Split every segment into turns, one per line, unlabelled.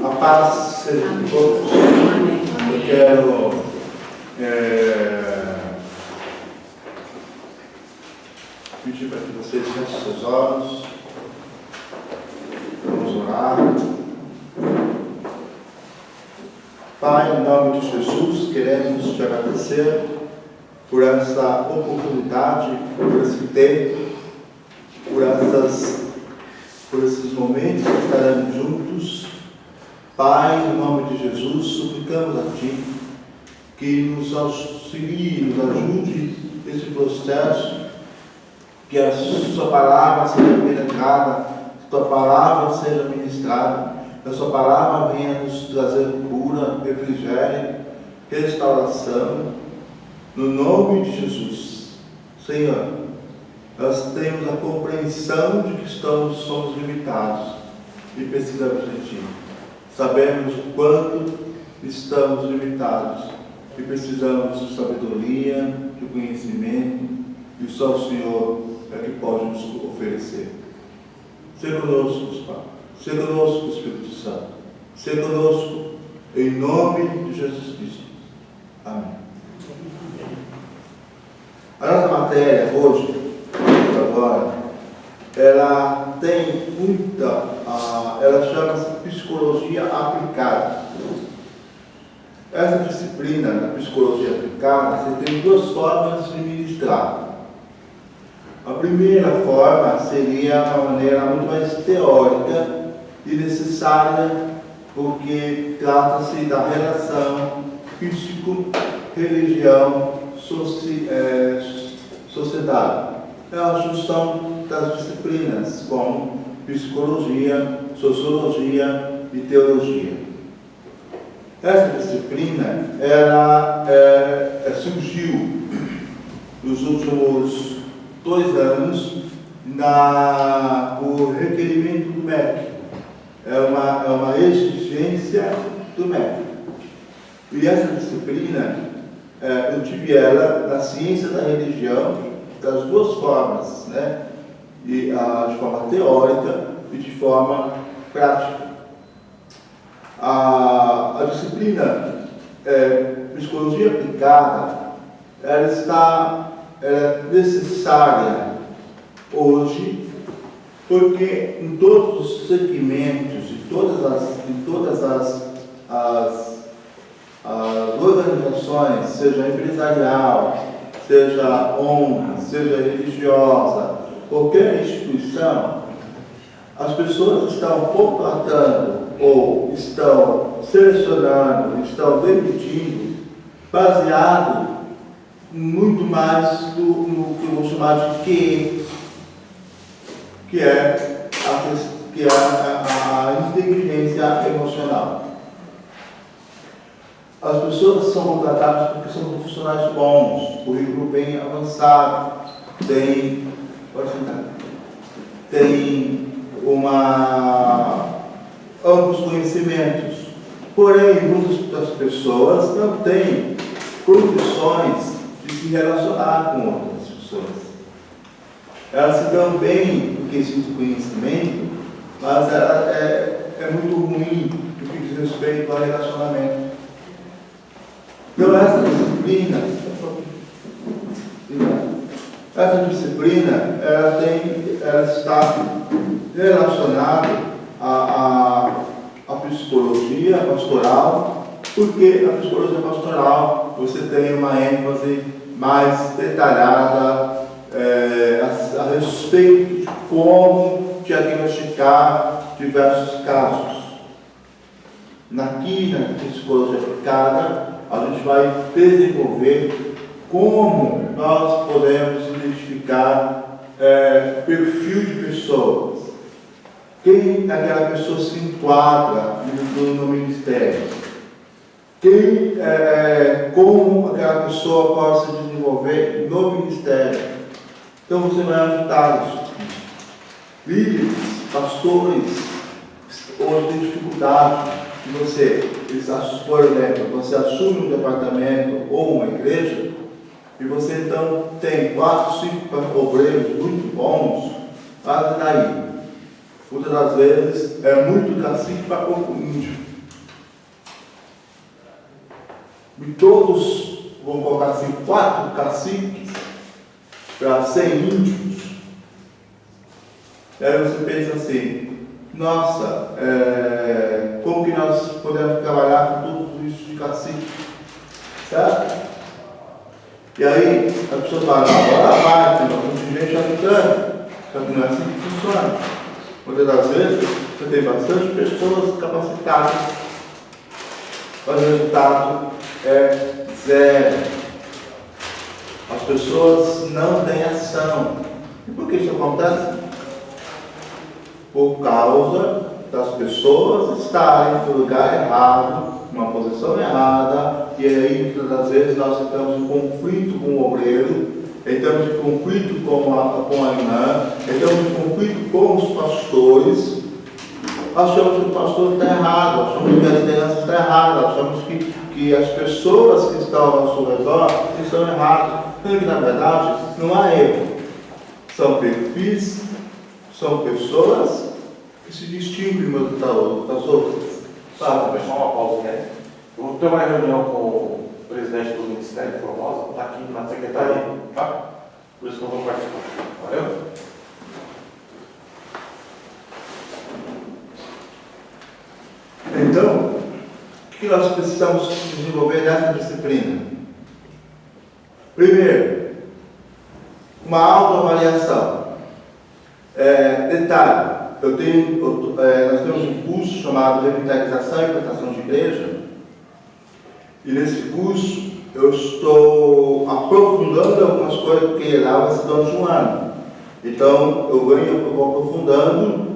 A paz seja com todos. Eu quero pedir para que vocês fechem seus olhos. Vamos orar. Pai, em nome de Jesus, queremos te agradecer por essa oportunidade, por esse tempo, por esses momentos que estaremos juntos. Pai, em nome de Jesus, suplicamos a Ti que nos auxilie, nos ajude nesse processo, que a Sua palavra seja penetrada, que a Tua palavra seja ministrada, que a Sua palavra venha nos trazer cura, refrigério, restauração, no nome de Jesus. Senhor, nós temos a compreensão de que somos limitados e precisamos de Ti. Sabemos o quanto estamos limitados e precisamos de sabedoria, de conhecimento, e só o Senhor é que pode nos oferecer. Seja conosco, Pai. Seja conosco, Espírito Santo. Seja conosco, em nome de Jesus Cristo. Amém. A nossa matéria hoje, agora, ela tem ela chama-se Psicologia Aplicada. Essa disciplina da Psicologia Aplicada, você tem duas formas de ministrar. A primeira forma seria uma maneira muito mais teórica e necessária, porque trata-se da relação psico, religião, sociedade. É a junção das disciplinas como psicologia, sociologia e teologia. Essa disciplina ela surgiu nos últimos 2 anos por requerimento do MEC. É uma exigência do MEC. E essa disciplina, eu tive ela na ciência da religião, das duas formas, né? De forma teórica e de forma prática. A disciplina Psicologia Aplicada, ela é necessária hoje, porque em todos os segmentos, em todas as organizações, seja empresarial, seja ONG, seja religiosa, qualquer instituição, as pessoas estão contratando ou estão selecionando, estão demitindo, baseado muito mais no que eu vou chamar de que é a inteligência emocional. As pessoas são contratadas porque são profissionais bons, currículo bem avançado, tem amplos conhecimentos. Porém, muitas das pessoas não têm condições de se relacionar com outras pessoas. Elas se dão bem no quesito conhecimento, mas ela é muito ruim no que diz respeito ao relacionamento. Então, essa disciplina ela está relacionada à psicologia pastoral, porque a psicologia pastoral você tem uma ênfase mais detalhada a respeito de como diagnosticar diversos casos. Aqui na Psicologia Aplicada, a gente vai desenvolver como nós podemos identificar perfil de pessoas. Quem aquela pessoa se enquadra no ministério? Como aquela pessoa pode se desenvolver no ministério? Então você vai ajudá-los. Líderes, pastores, hoje tem dificuldade de por exemplo, você assume um departamento ou uma igreja e você então tem 4, 5 obreiros muito bons, mas daí muitas das vezes é muito cacique para pouco índio. E todos, vão colocar assim, 4 caciques para 100 índios. E aí você pensa assim, nossa, como que nós podemos trabalhar com tudo isso de cacique? Certo? E aí a pessoa fala, agora vai, tem bastante gente ajudando. Só que não é assim que funciona. Muitas das vezes você tem bastante pessoas capacitadas, mas o resultado é zero. As pessoas não têm ação. E por que isso acontece? Por causa das pessoas estarem no lugar errado, numa posição errada, e aí muitas das vezes nós estamos em conflito com o obreiro, entramos em conflito com a irmã, entramos em conflito com os pastores. Nós achamos que o pastor está errado, achamos que a liderança está errada, achamos que as pessoas que estão ao nosso redor estão erradas. Sendo que na verdade não há erro. São perfis, são pessoas que se distinguem umas das outras.
Só uma pausa, né? Eu vou ter uma reunião com o presidente do Ministério Formosa, está aqui na secretaria, tá? Por isso que eu vou participar. Valeu?
Então, o que nós precisamos desenvolver nessa disciplina? Primeiro, uma autoavaliação. Detalhe, nós temos um curso chamado Revitalização e Plantação de Igreja, e nesse curso eu estou aprofundando algumas coisas, porque lá vai ser durante um ano. Então eu vou aprofundando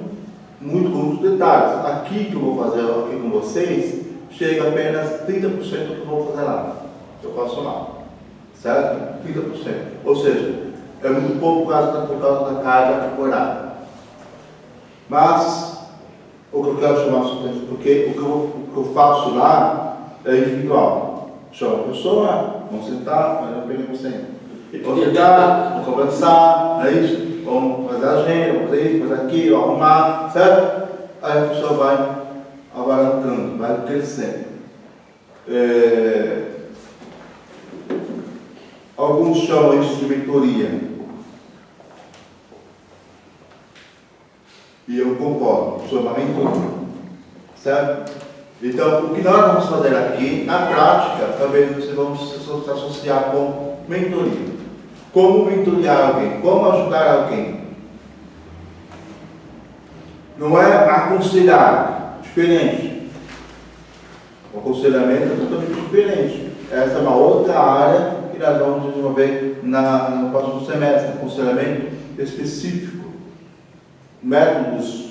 muitos detalhes. Aqui que eu vou fazer aqui com vocês, chega apenas 30% do que eu vou fazer lá. Eu faço lá. Certo? 30%. Ou seja, é muito pouco por causa da carga temporária. Mas, o que eu quero chamar a sua atenção, porque o que eu faço lá é individual. Chama a pessoa, vamos sentar, mas não pega você. Vamos sentar, vamos conversar, não é isso? Vamos fazer a agenda, vamos fazer isso, fazer aquilo, arrumar, certo? Aí a pessoa vai alavancando, vai crescendo. Alguns chamam isso de mentoria. E eu concordo, sou uma mentoria. Certo? Então, o que nós vamos fazer aqui, na prática, também vocês vão se associar com mentoria. Como mentorear alguém? Como ajudar alguém? Não é aconselhar, diferente. O aconselhamento é totalmente diferente. Essa é uma outra área que nós vamos desenvolver no próximo semestre, aconselhamento específico. Métodos.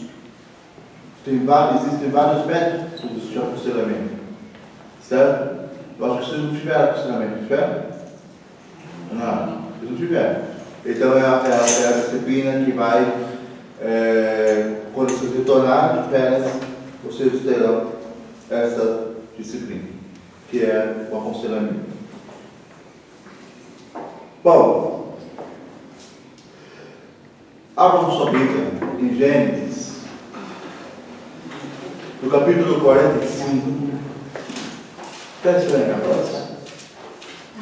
Existem vários métodos de aconselhamento. Certo? Eu acho que vocês não tiveram aconselhamento, tiveram? Não, vocês não tiveram. Então é a disciplina que vai, quando vocês retornarem de férias, vocês terão essa disciplina, que é o aconselhamento. Bom, abram sua Bíblia em Gênesis, no capítulo 45. Está estranho a próxima?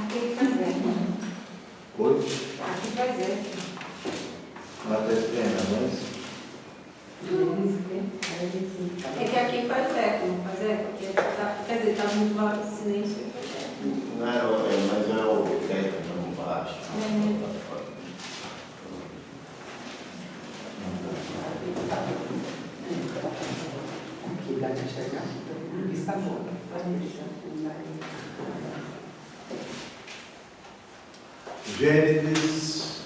Aqui fazer.
Oi?
Aqui fazer.
Ela está estranha, mas...
É que aqui faz eco, não faz eco? Porque quer dizer, está muito lá em silêncio.
Não, mas é o teto não baixo.
Aqui dá para enxergar. Está bom.
Gênesis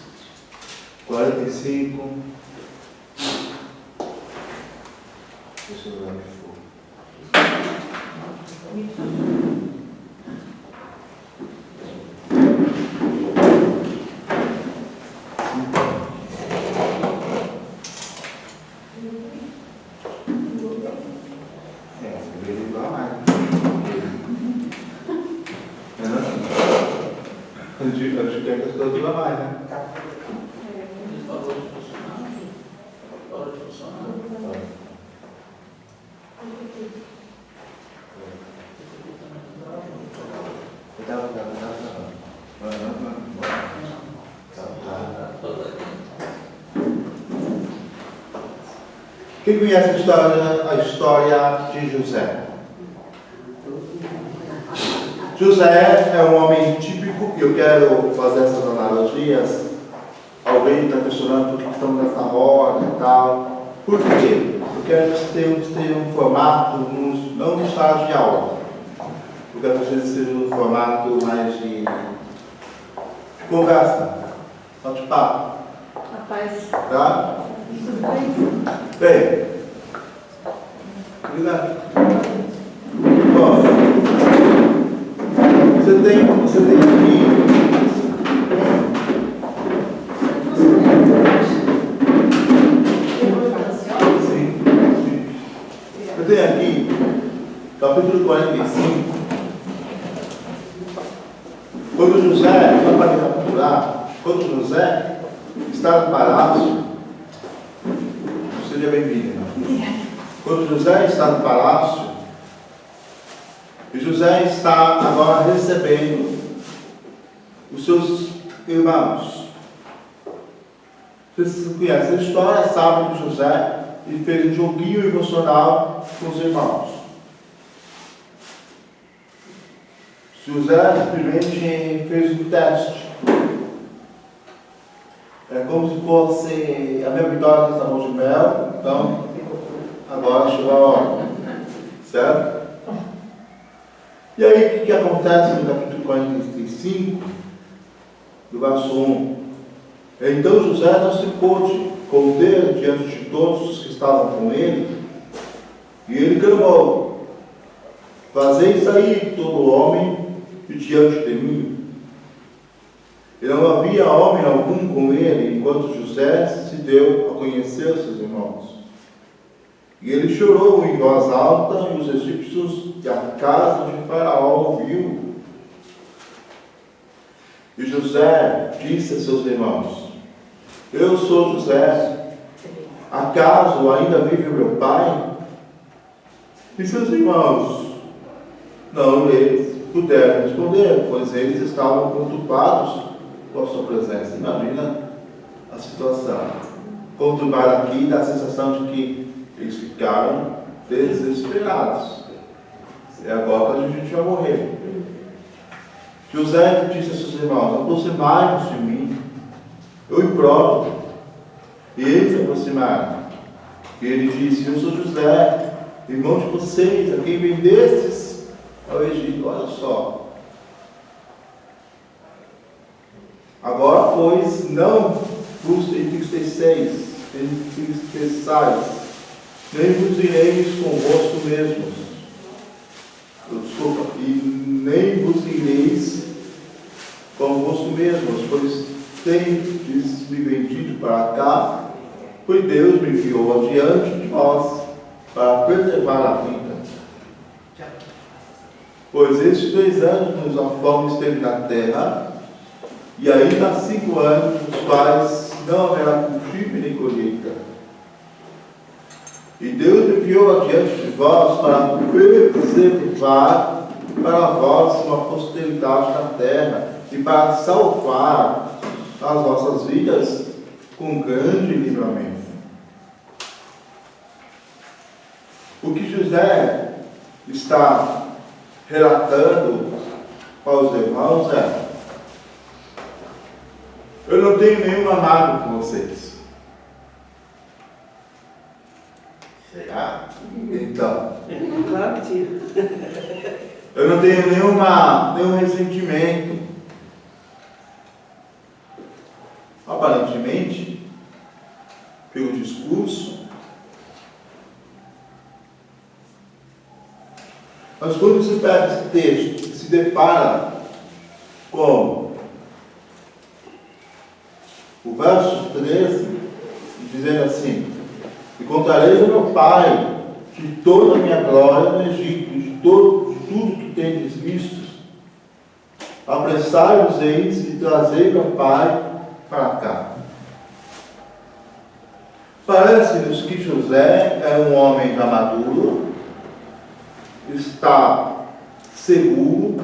45. Deixa eu ver o que for. Ele igual mais. A gente quer que as coisas durem mais, né?
Parou de funcionar? Parou de funcionar?
Quem conhece a história de José? José é um homem típico, e eu quero fazer essas analogias. Alguém está questionando por que estamos nessa roda e tal. Por quê? Porque a gente tem um formato, não no estágio de aula. Porque às vezes seja um formato mais de conversa, bate-papo.
Rapaz,
Tá?
tudo bem?
Bem, obrigado. Bom, você tem aqui. Sim. Eu tenho aqui, capítulo 45. Quando José, só para recapitular, quando José está no palácio, seja bem-vindo. Quando José está no palácio, e José está agora recebendo os seus irmãos. Vocês conhecem a história, sabem que José ele fez um joguinho emocional com os irmãos. José simplesmente fez um teste. É como se fosse a minha vitória de sabor de mel. Então, agora chegou a hora. Certo? E aí, o que acontece no capítulo 45, do verso 1? Então José não se pôde conter diante de todos os que estavam com ele, e ele clamou: fazei sair todo homem de diante de mim. E não havia homem algum com ele, enquanto José se deu a conhecer seus irmãos. E ele chorou em voz alta, e os egípcios e a casa de Faraó ouviu. E José disse a seus irmãos: eu sou José, acaso ainda vive o meu pai? E seus irmãos não lhes puderam responder, pois eles estavam conturbados com a sua presença. Imagina a situação. Conturbado aqui dá a sensação de que eles ficaram desesperados. É agora que a gente vai morrer. José disse a seus irmãos: aproximai-vos de mim, eu imploro. E eles se aproximaram. E ele disse: eu sou José, irmão de vocês, a quem vendestes ao Egito. Olha só. Agora, pois, não vos entristeçais, nem vos ireis convosco mesmos. Desculpa, e nem vos ireis convosco mesmos, pois tendes me vendido para cá, pois Deus me enviou adiante de vós para preservar a vida. Pois estes 3 anos a fome esteve na terra, e ainda há 5 anos, nos quais não haverá cultivo nem colheita. E Deus me enviou adiante de vós para preservar para vós uma posteridade na terra, e para salvar as vossas vidas com grande livramento. O que José está relatando para os irmãos é: eu não tenho nenhuma mágoa com vocês. Será? Então,
Claro que tinha.
eu não tenho nenhum ressentimento. Aparentemente, pelo discurso, mas quando você pega esse texto e se depara com o verso 13, dizendo assim: e contareis ao meu pai de toda a minha glória no Egito, de tudo que tendes visto. Apressai-vos, eis, e trazei meu pai para cá. Parece-nos que José era um homem já maduro, está seguro,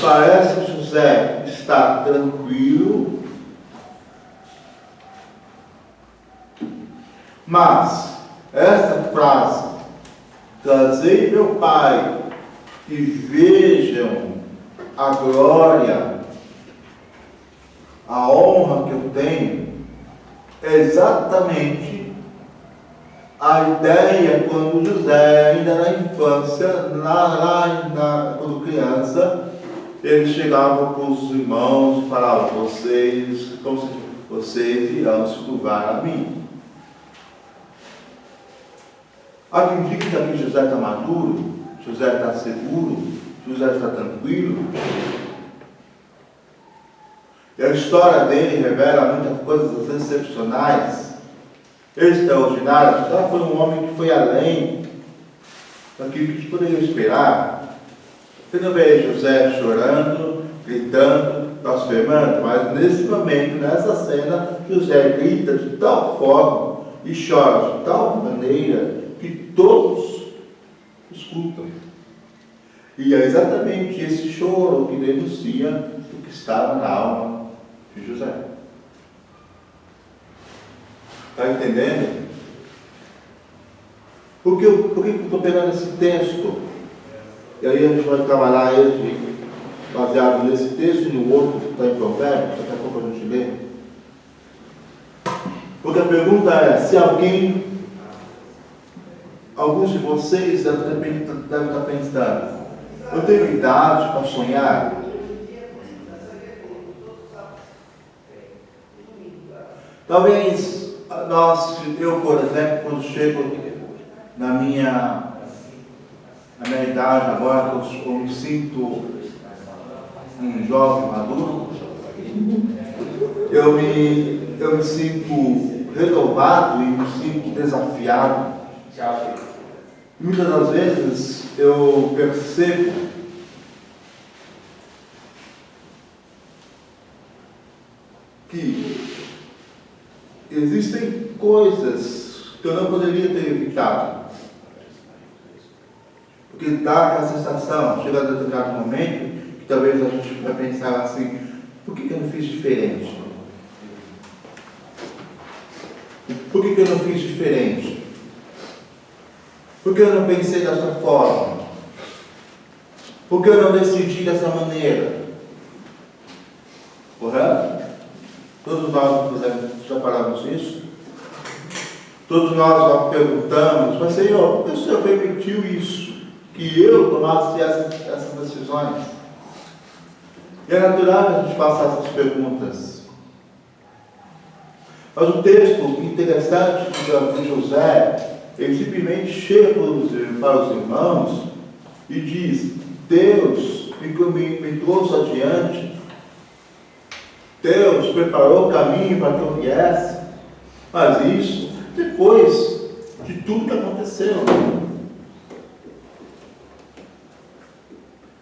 parece que José está tranquilo, mas esta frase, trazei meu pai e vejam a glória, a honra que eu tenho, é exatamente a ideia quando José, ainda na infância, quando criança, ele chegava para os irmãos e falava: vocês irão se curvar a mim. Acredito que aqui José está maduro, José está seguro, José está tranquilo. E a história dele revela muitas coisas excepcionais, extraordinárias. José foi um homem que foi além daquilo que se poderia esperar. Você não vê José chorando, gritando, blasfemando, mas nesse momento, nessa cena, José grita de tal forma e chora de tal maneira que todos escutam. E é exatamente esse choro que denuncia o que estava na alma de José. Está entendendo? Por que eu estou pegando esse texto? E aí a gente vai trabalhar ele baseado nesse texto e no outro que está em Provérbios, daqui a pouco a gente lê. Porque a pergunta é, se alguns de vocês devem estar pensando: eu tenho idade para sonhar? Talvez eu, por exemplo, quando chego na minha idade agora, eu me sinto um jovem maduro, eu me sinto renovado e me sinto desafiado. Muitas das vezes eu percebo que existem coisas que eu não poderia ter evitado. Porque dá aquela sensação, chega a determinado momento, que talvez a gente vai pensar assim: por que eu não fiz diferente? Por que eu não fiz diferente? Por que eu não pensei dessa forma? Por que eu não decidi dessa maneira? Correto? Todos nós já falamos isso? Todos nós já perguntamos: mas Senhor, por que o Senhor permitiu isso? Que eu tomasse essas decisões? E é natural que a gente faça essas perguntas. Mas o texto interessante de José, ele simplesmente chega para os irmãos e diz: Deus me trouxe adiante, Deus preparou o caminho para que eu viesse. Mas isso depois de tudo que aconteceu.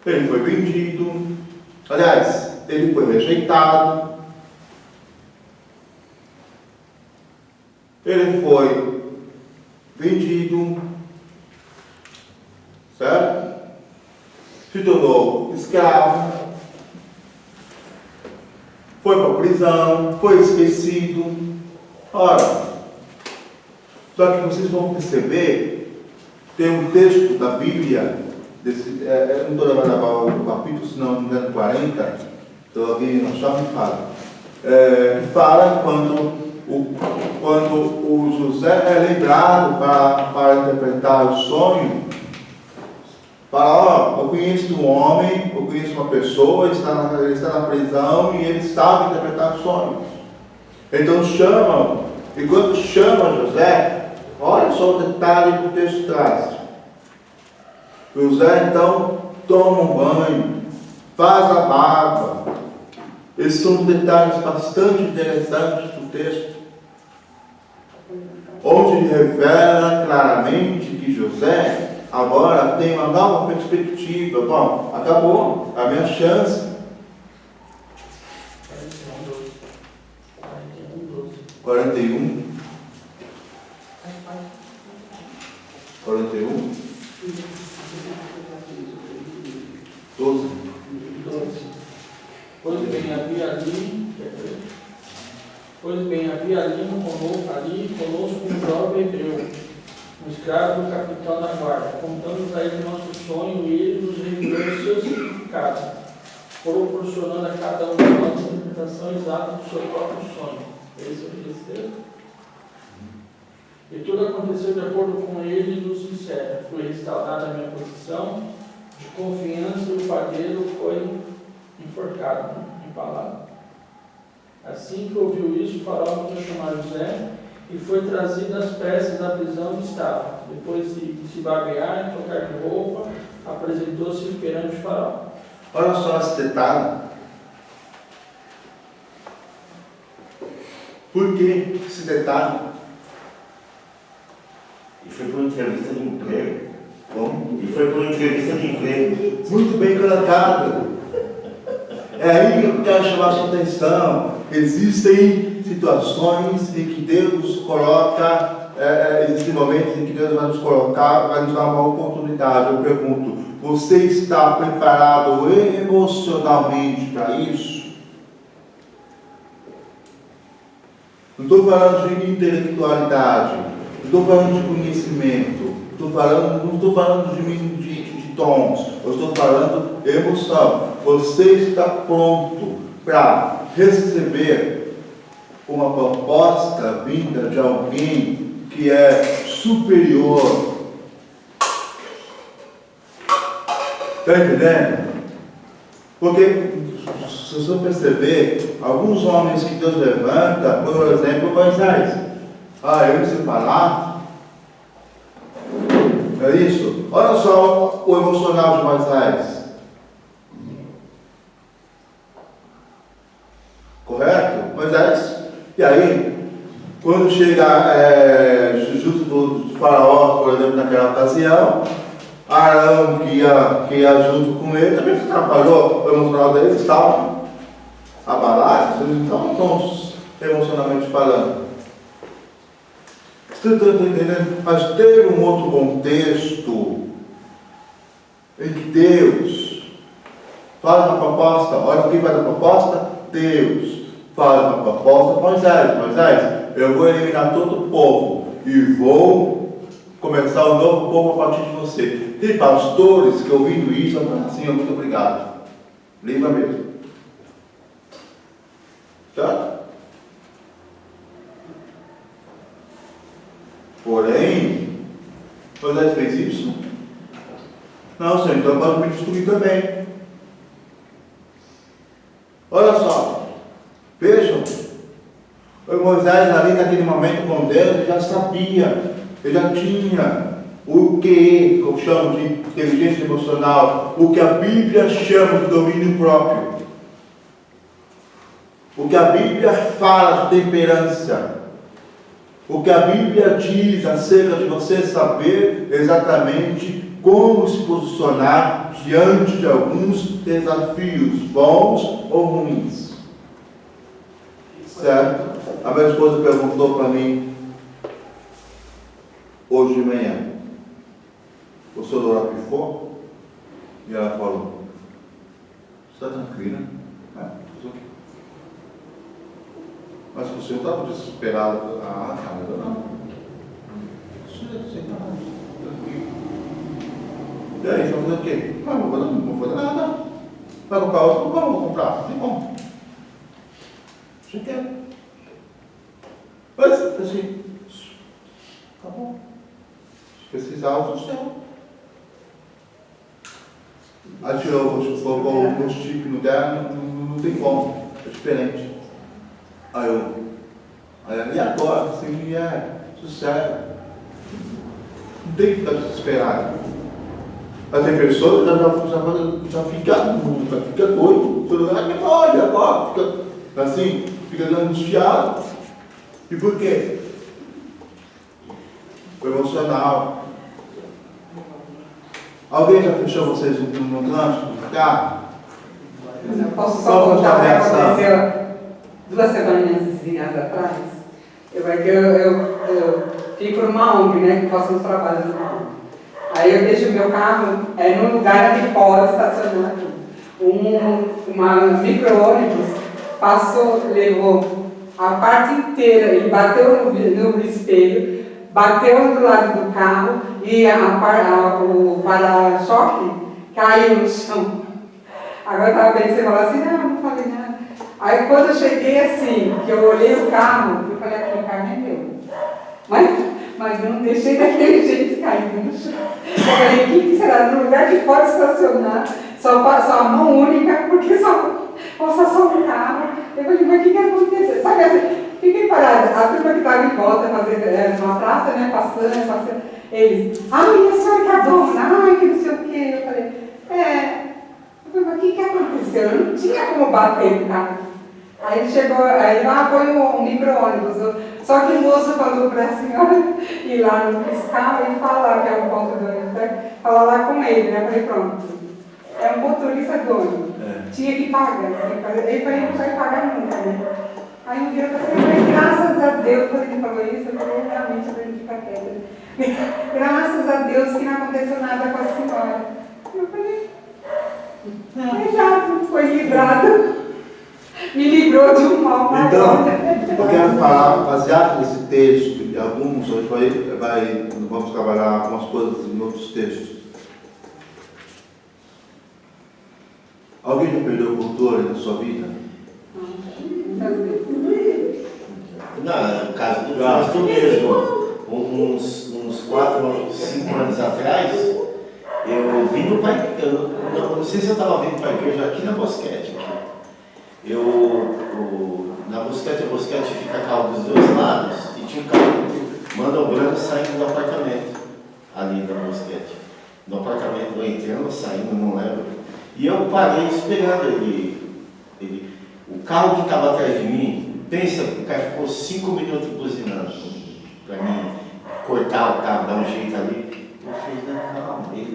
Ele foi vendido, aliás, ele foi rejeitado, ele foi vendido, certo? Se tornou escravo, foi para a prisão, foi esquecido. Ora, só que vocês vão perceber, tem um texto da Bíblia, eu não estou lembrando agora o capítulo, se não me engano, 40, então alguém não chama e fala. Fala quando o José é lembrado para interpretar o sonho, fala: eu conheço um homem, eu conheço uma pessoa, ele está na prisão e ele sabe interpretar sonhos. Então chamam, e quando chama José, olha só o detalhe que o texto traz. José então toma um banho, faz a barba. Esses são detalhes bastante interessantes do texto, onde ele revela claramente que José agora tem uma nova perspectiva. Bom, acabou a minha chance. 41. 12.
12. Pois bem, havia ali conosco um jovem hebreu, um escravo do capitão da guarda. Contamos a ele nosso sonho e ele nos revelou seu significado, proporcionando a cada um de nós a interpretação exata do seu próprio sonho. Esse é o texto. E tudo aconteceu de acordo com ele e nos encerra. Foi restaurada a minha posição de confiança e o padeiro foi enforcado, empalado. Assim que ouviu isso, o faraó mandou chamar José e foi trazido às pressas da prisão onde estava. Depois de se barbear e trocar de roupa, apresentou-se perante o faraó.
Olha só esse detalhe. Por que esse detalhe?
E foi para uma entrevista de emprego. Como? E foi para uma entrevista de emprego.
Muito bem colocado. É aí que eu quero chamar a sua atenção. Existem situações em que Deus coloca, existem momentos em que Deus vai nos colocar, vai nos dar uma oportunidade. Eu pergunto, você está preparado emocionalmente para isso? Não estou falando de intelectualidade, não estou falando de conhecimento, não estou falando de tons, eu estou falando de emoção. Você está pronto para receber uma proposta vinda de alguém que é superior? Está entendendo? Porque, se você perceber, alguns homens que Deus levanta, por exemplo, Moisés. Eu não sei falar. É isso? Olha só o emocional de Moisés. Correto? Moisés. E aí, quando chega junto do faraó, por exemplo, naquela ocasião, Arão, que ia junto com ele, também se atrapalhou. O emocional deles estavam abalados, eles não estavam tontos, emocionalmente falando. Estou entendendo? Mas teve um outro contexto em que Deus faz uma proposta. Olha quem faz a proposta? Deus faz uma proposta para Moisés, eu vou eliminar todo o povo e vou começar um novo povo a partir de você. Tem pastores que ouvindo isso falam assim, muito obrigado. Livra mesmo. Certo? Porém, Moisés fez isso? Não, Senhor, então pode me destruir também. Olha só, vejam, o Moisés ali naquele momento com Deus, ele já sabia, ele já tinha o que eu chamo de inteligência emocional, o que a Bíblia chama de domínio próprio, o que a Bíblia fala de temperança, o que a Bíblia diz acerca de você saber exatamente como se posicionar diante de alguns desafios, bons ou ruins. Certo? A minha esposa perguntou para mim hoje de manhã, o senhor lá pifou? E ela falou, está tranquila? Mas o senhor estava desesperado. Cara, eu não. Você está tranquilo. E aí, você vai fazer o quê? Não vou fazer nada. Vai comprar outro? Como vou comprar? Tem como. Você quer? Mas, assim, tá bom. Se precisar, usa o seu. Aí tirou o chip no dela, não tem como. É diferente. Aí e agora? Assim, sucesso. Não tem que ficar desesperado. Mas tem pessoas que já fica doido. Olha, agora, fica assim, fica angustiado. E por quê? O emocional. Alguém já fechou vocês no trânsito do carro?
Eu posso só contar o que aconteceu 2 semanas atrás? Eu fico numa ONG, né, que faço uns trabalhos numa ONG. Aí eu deixo o meu carro num lugar que pode estacionar. Uma micro-ônibus passou, levou a parte inteira, ele bateu no espelho, bateu do lado do carro e o para-choque caiu no chão. Agora eu estava pensando, falou assim, não falei nada. Aí quando eu cheguei assim, que eu olhei o carro, eu falei, aquele carro é meu. Mas eu não deixei daquele jeito caindo no chão. Eu falei, o que será? No lugar que pode estacionar, só a mão única, porque só um carro. Eu falei, mas o que aconteceu? Sabe assim, fiquei parada. A turma que estava em volta, fazendo uma praça, né, passando, eles, ai, a senhora que é a dona, ai, que não sei o quê. Eu falei, mas o que aconteceu? Eu não tinha como bater no carro. Aí ele chegou, lá foi um micro-ônibus. Só que o moço falou para a senhora ir lá no fiscal e falar que é um ponto do ônibus, falar lá com ele, né? Eu falei, pronto. É um motorista do ônibus. Tinha que pagar. Ele falou, não vai pagar nunca, né? Aí um dia eu falei, graças a Deus, quando ele falou isso, eu falei, realmente eu tenho que ficar quieta. Graças a Deus que não aconteceu nada com a senhora. Eu falei, exato, foi livrado. Me livrou de um mal maior.
Então, eu quero falar, baseado nesse texto, e alguns, hoje vamos trabalhar algumas coisas em outros textos. Alguém já perdeu o controle da sua vida?
Não, no caso do gasto mesmo, uns 4, 5 anos atrás, eu vim do pai, não sei se eu estava vindo para a igreja aqui na Bosquete. Na Bosquete, a Bosquete fica carro dos dois lados, e tinha um carro manobrando saindo do apartamento, ali da Bosquete. Do apartamento, entrando, saindo, não lembro. E eu parei esperando ele. O carro que estava atrás de mim, pensa, o cara ficou 5 minutos buzinando para mim cortar o carro, dar um jeito ali. Eu falei, não, calma, ele.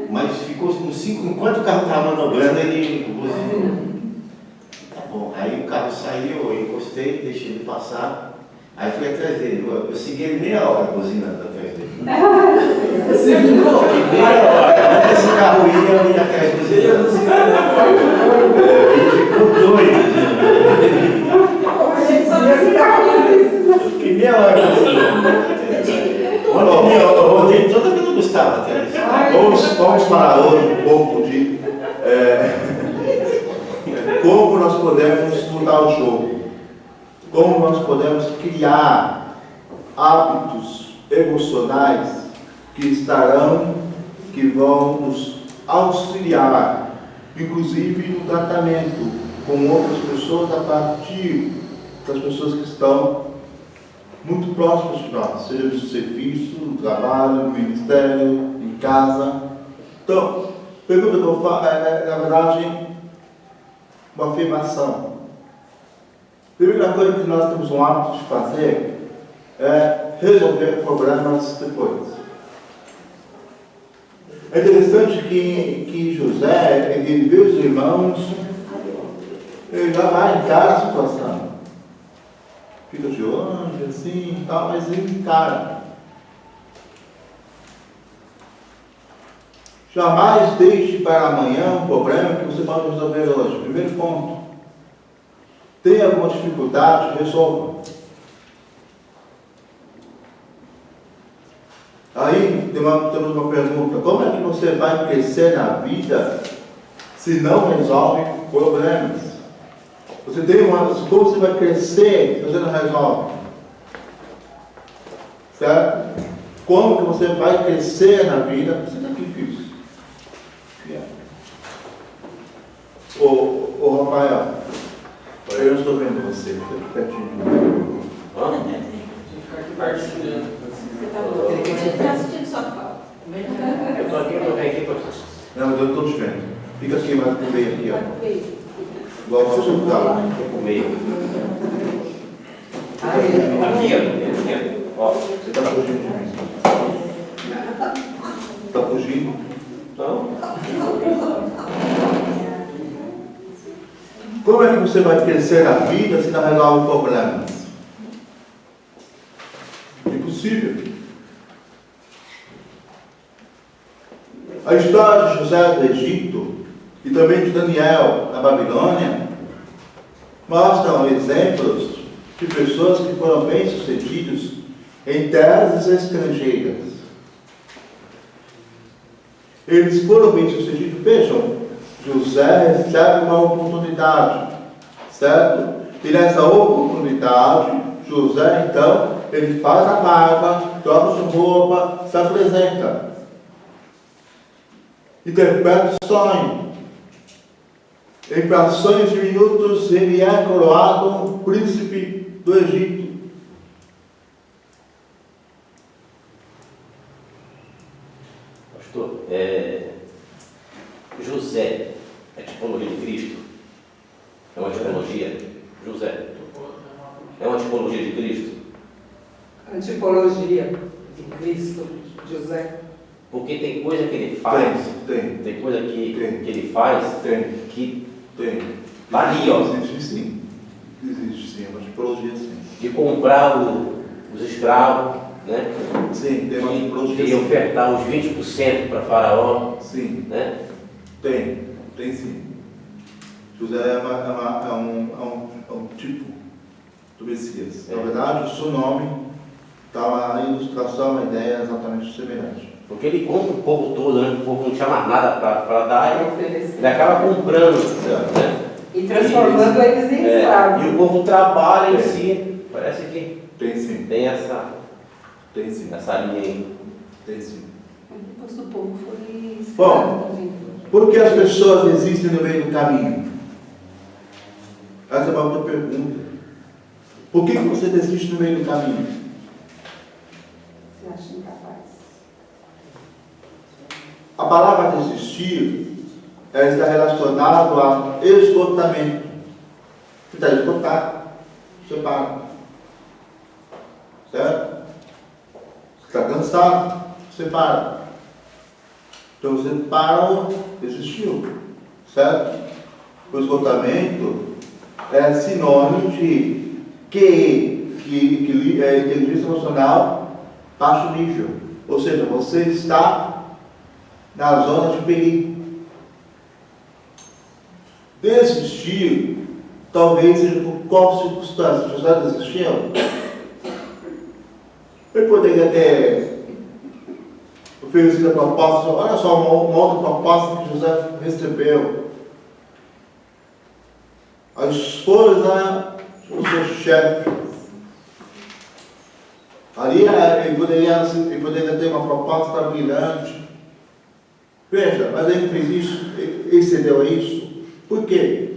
Mas ficou uns 5, enquanto o carro estava manobrando, ele buzinou. Tá bom, aí o carro saiu, eu encostei, deixei ele passar. Aí fui atrás dele, eu segui ele meia hora buzinando atrás dele.
Você ficou?
Meia hora, esse carro ia, eu ia atrás buzinando. Ele ficou doido. Eu fiquei meia hora buzinando. Eu rodei toda a vida do Gustavo até isso.
Vamos falar hoje um pouco de como nós podemos mudar o jogo, como nós podemos criar hábitos emocionais que vão nos auxiliar, inclusive no tratamento com outras pessoas a partir das pessoas que estão muito próximas de nós, seja no serviço, no trabalho, no ministério, em casa. Então, a pergunta que eu faço é, na verdade, uma afirmação. A primeira coisa que nós temos um hábito de fazer é resolver problemas depois. É interessante que José, ele vê os irmãos, ele já vai encarar a situação. Fica de longe, assim, tal, mas ele encara. Jamais deixe para amanhã um problema que você pode resolver hoje. Primeiro ponto. Tem alguma dificuldade, resolva. Aí temos uma pergunta: como é que você vai crescer na vida se não resolve problemas? Você tem como você vai crescer se você não resolve? Certo? Como que você vai crescer na vida? Você está difícil. Ô Rafael, eu não estou vendo você, fica aqui pertinho.
Ficar aqui partilhando.
Você está assistindo sua falta.
Eu estou aqui, eu estou bem aqui,
Não, mas eu estou te vendo. Fica aqui mais pro meio aqui, ó. Igual você está lá.
pro meio. Aqui, ó.
Você está fugindo de mim. Está fugindo?
Então,
Como é que você vai crescer na vida se não resolve problemas? Impossível. A história de José do Egito e também de Daniel na Babilônia mostram exemplos de pessoas que foram bem-sucedidas em terras estrangeiras. Eles foram bem-sucedidos. Vejam, José recebe uma oportunidade, certo? E nessa oportunidade, José, então, ele faz a barba, troca sua roupa, se apresenta. Interpreta o sonho. Em frações de minutos, ele é coroado príncipe do Egito.
Pastor, José é tipologia de Cristo? É uma tipologia? José é uma tipologia de Cristo?
A tipologia de Cristo, José.
Porque tem coisa que ele faz, tem coisa que ele faz que tá ali, ó.
Existe sim. Existe sim, uma tipologia sim.
De comprar os escravos, né?
Sim, tem uma tipologia
De
sim.
ofertar os 20% para Faraó,
Sim,
né?
tem sim. José é um tipo do Messias. Na verdade, o seu nome está lá na ilustração, a ideia é exatamente semelhante.
Porque ele compra o povo todo, né? O povo não tinha mais nada para dar,
Para oferecer.
ele acaba comprando, né?
E transformando eles em escravos.
E o povo trabalha em si, parece que
Tem sim,
tem essa linha aí.
tem sim.
Depois do povo foi
Bom,
escravo também.
Por que as pessoas existem no meio do caminho? Essa é uma outra pergunta. Por que você desiste no meio do caminho?
Se acha incapaz.
A palavra desistir está relacionado a esgotamento. Você está esgotado, você para. Certo? Você está cansado, você para. Então você parou, desistiu. Certo? O esgotamento é sinônimo de inteligência emocional baixo nível. Ou seja, você está na zona de perigo. Desistir, talvez seja por qual circunstância. José desistiu? Ele poderia ter oferecido a proposta. Olha só uma outra proposta que José recebeu. A esposa do seu chefe. Ali ele poderia ter uma proposta brilhante. Veja, mas ele fez isso, ele cedeu a isso. Por quê?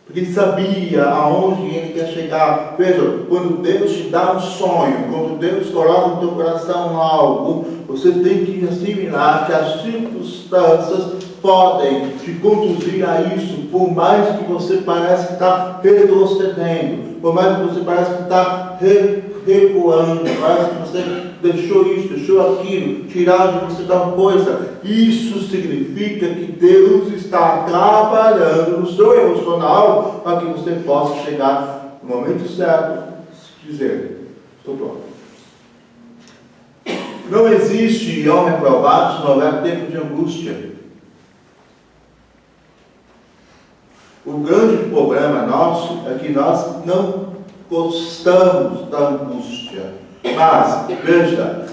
Porque ele sabia aonde ele quer chegar. Veja, quando Deus te dá um sonho, quando Deus coloca no teu coração algo, você tem que assimilar que as circunstâncias podem te conduzir a isso, por mais que você pareça que está retrocedendo, por mais que você pareça que está recuando, parece que você deixou isso, deixou aquilo, tiraram de você tal coisa. Isso significa que Deus está trabalhando no seu emocional para que você possa chegar no momento certo e dizer: estou pronto. Não existe homem aprovado se não houver tempo de angústia. O grande problema nosso é que nós não gostamos da angústia. Mas, veja,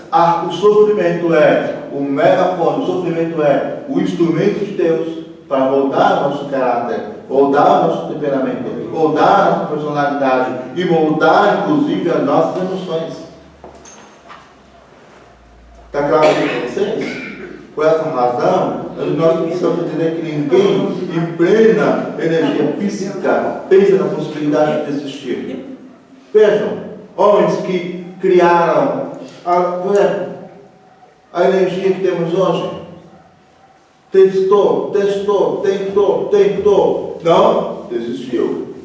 o sofrimento é o megafone, o sofrimento é o instrumento de Deus para moldar nosso caráter, moldar nosso temperamento, moldar nossa personalidade e moldar, inclusive, as nossas emoções. Está claro para vocês? Por essa razão, nós precisamos entender que ninguém em plena energia física pensa na possibilidade de desistir. Vejam, homens que criaram a energia que temos hoje. Tentou, não desistiu.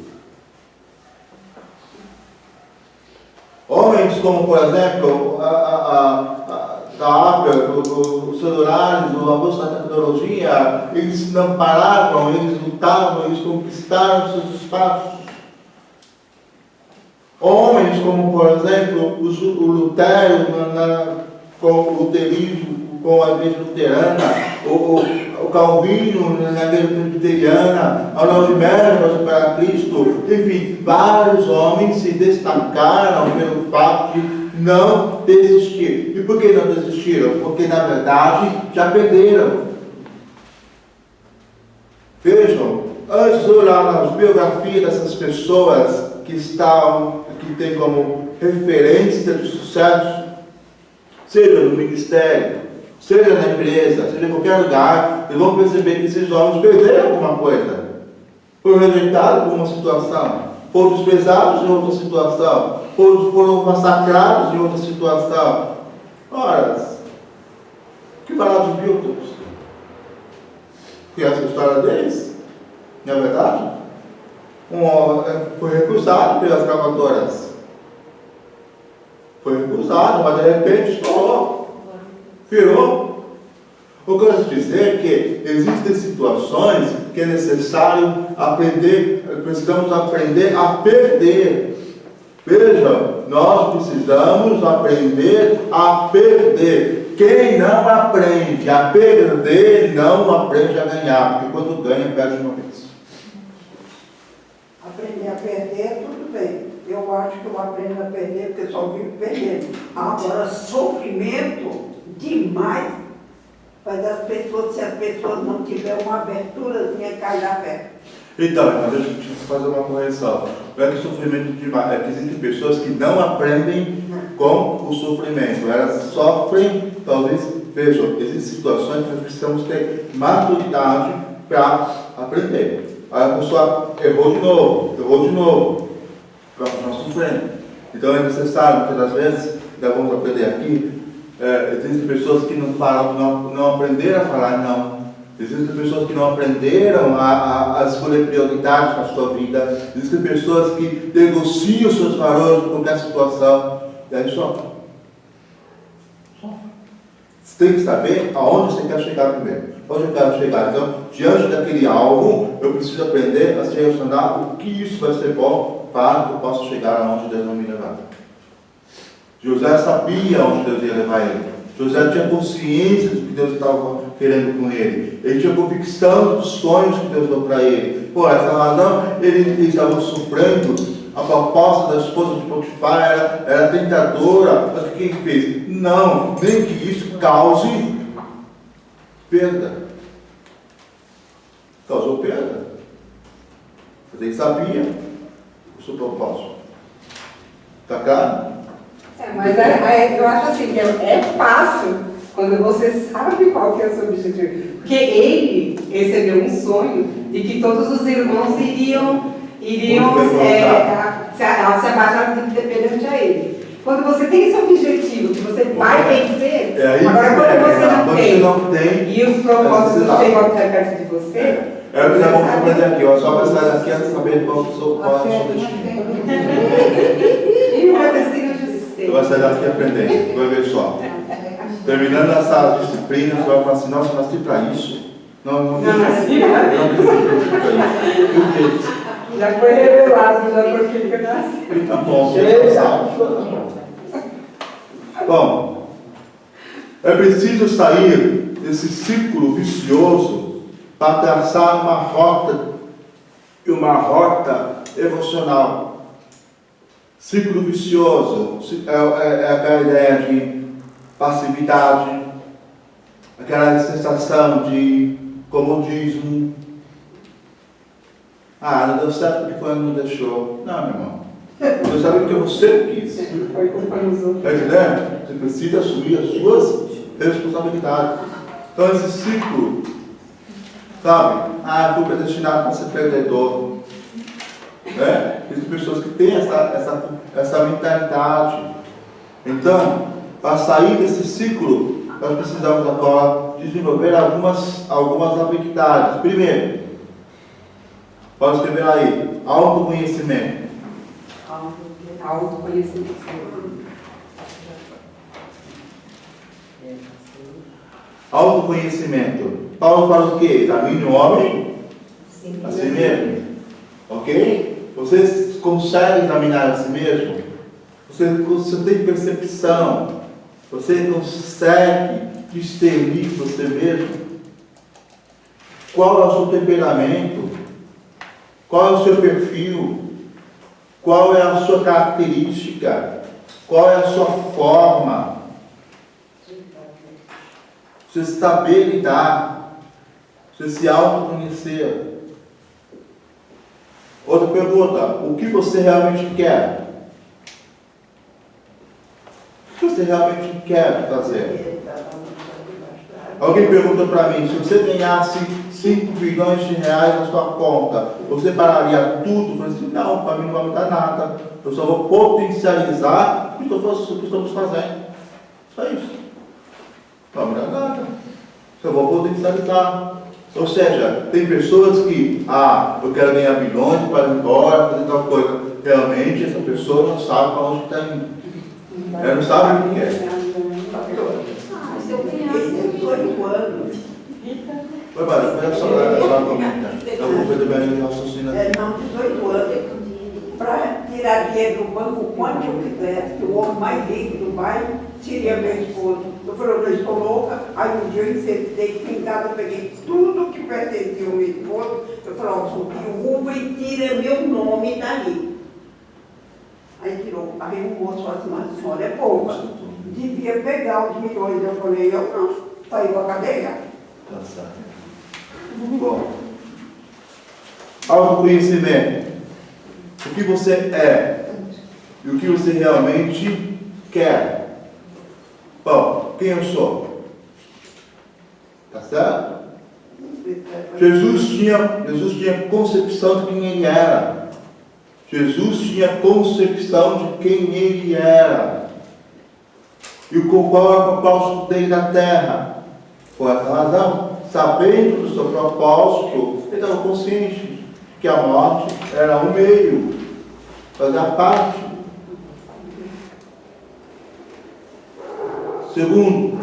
Homens como, por exemplo, da Apple, os celulares, o avanço da tecnologia, eles não paravam, eles lutavam, eles conquistaram seus espaços. Homens como, por exemplo, o Lutero, com o luterismo, com a igreja luterana, o Calvino na igreja presbiteriana, a Aureliano para Cristo, enfim, vários homens se destacaram pelo fato de não desistir. E por que não desistiram? Porque na verdade já perderam. Vejam, antes de olhar nas biografias dessas pessoas que têm como referência de sucesso, seja no ministério, seja na empresa, seja em qualquer lugar, eles vão perceber que esses homens perderam alguma coisa. Foram rejeitados por uma situação, foram desprezados em outra situação, foram massacrados em outra situação. Ora, que falar de Beatles? Conhece a história deles? Não é verdade? Foi recusado pelas gravadoras. Foi recusado, mas de repente estourou. Virou. Eu quero dizer que existem situações que é necessário aprender, precisamos aprender a perder. Veja, nós precisamos aprender a perder. Quem não aprende a perder, não aprende a ganhar, porque quando ganha, perde uma vez.
Aprender a perder, tudo bem. Eu acho que eu aprendo a perder, porque só vivo perdendo. Agora, sofrimento demais faz as pessoas, se as pessoas não tiverem uma aberturazinha, cair na fé.
Então, mas deixa eu fazer uma correção. Não é que sofrimento demais, é que existem pessoas que não aprendem com o sofrimento. Elas sofrem, talvez, vejam, existem situações que nós precisamos ter maturidade para aprender. Aí a pessoa errou de novo, para continuar sofrendo. Então é necessário, muitas das vezes, ainda vamos aprender aqui, existem pessoas que não aprenderam a falar não. Existem pessoas que não aprenderam a escolher prioridades na sua vida. Existem pessoas que negociam seus valores por qualquer situação. E aí sofre. Você tem que saber aonde você quer chegar primeiro. Onde eu quero chegar. Então, diante daquele alvo, eu preciso aprender a se relacionar o que isso vai ser bom para que eu possa chegar aonde Deus vai me levar. José sabia onde Deus ia levar ele. José tinha consciência do que Deus estava querendo com ele. Ele tinha convicção dos sonhos que Deus deu para ele. Por essa razão, ele estava sofrendo. A proposta da esposa de Potifar era tentadora. Mas o que ele fez? Não, nem que isso cause perda. Causou perda. Mas ele sabia o seu propósito. Está claro?
Mas eu acho assim, que é fácil quando você sabe qual que é o seu objetivo. Porque ele recebeu um sonho de que todos os irmãos iriam se abaixar perante a ele. Quando você tem esse objetivo, que você vai vencer, agora quando você não tem, e os propósitos chegam até perto de você,
é o que nós vamos aprender aqui, ó. Só para sair daqui antes de saber qual é o seu destino.
E o destino de ser.
Você vai sair daqui aprendendo, vai ver só. Terminando essa disciplina, você vai falar assim, nossa, eu nasci para isso. Não nasci para isso.
Já foi revelado, já foi aquele que eu nasci.
Tá bom, bom, é preciso sair desse círculo vicioso para traçar uma rota emocional. Círculo vicioso é aquela ideia de passividade, aquela sensação de comodismo. Não deu certo porque fulano não deixou. Não, meu irmão. Você sabe porque você quis. Está entendendo? Você precisa assumir as suas responsabilidades. Então esse ciclo, sabe? Fui predestinado para ser perdedor. Existem pessoas que têm essa mentalidade. Então, para sair desse ciclo, nós precisamos agora desenvolver algumas habilidades. Primeiro, pode escrever aí, autoconhecimento.
Autoconhecimento.
Autoconhecimento. Paulo fala o quê? Examine o homem a si mesmo. Ok? Você consegue examinar a si mesmo? Você tem percepção. Você consegue discernir você mesmo qual é o seu temperamento, qual é o seu perfil, qual é a sua característica, qual é a sua forma. Você saber lidar, você se autoconhecer. Outra pergunta, o que você realmente quer? O que você realmente quer fazer? Alguém perguntou para mim, se você ganhasse 5 bilhões de reais na sua conta, você pararia tudo? Eu falei assim, não, para mim não vai mudar nada. Eu só vou potencializar o que estamos fazendo. Só isso. Não vai mudar nada. Só vou potencializar. Ou seja, tem pessoas que, eu quero ganhar bilhões para ir embora, fazer tal coisa. Realmente, essa pessoa não sabe para onde está indo. Ela não sabe o que quer.
Se eu ganhasse
18 anos.
Foi, Bárbara, foi a sua comenta. Eu vou fazer bem o raciocínio aqui.
Não, 18 anos. Para tirar dinheiro do banco quanto eu quisesse, que o homem mais rico do bairro seria meu esposo. Eu falei, eu estou louca. Aí um dia eu incentivei, em casa, eu peguei tudo que pertencia ao meu esposo. Eu falei, ó, subi o uva e tira meu nome dali. Aí tirou. Aí o moço falou assim, mas a senhora é boa. Devia pegar os milhões. Eu falei, eu não. Saiu a cadeia.
Tá certo. Bom. Autoconhecimento. O que você é e o que você realmente quer. Bom, quem eu sou? Tá certo? Jesus tinha concepção de quem ele era. Jesus tinha concepção de quem ele era. E qual é o propósito dele na terra? Por essa razão, sabendo do seu propósito, ele estava consciente que a morte era um meio, fazia parte. Segundo,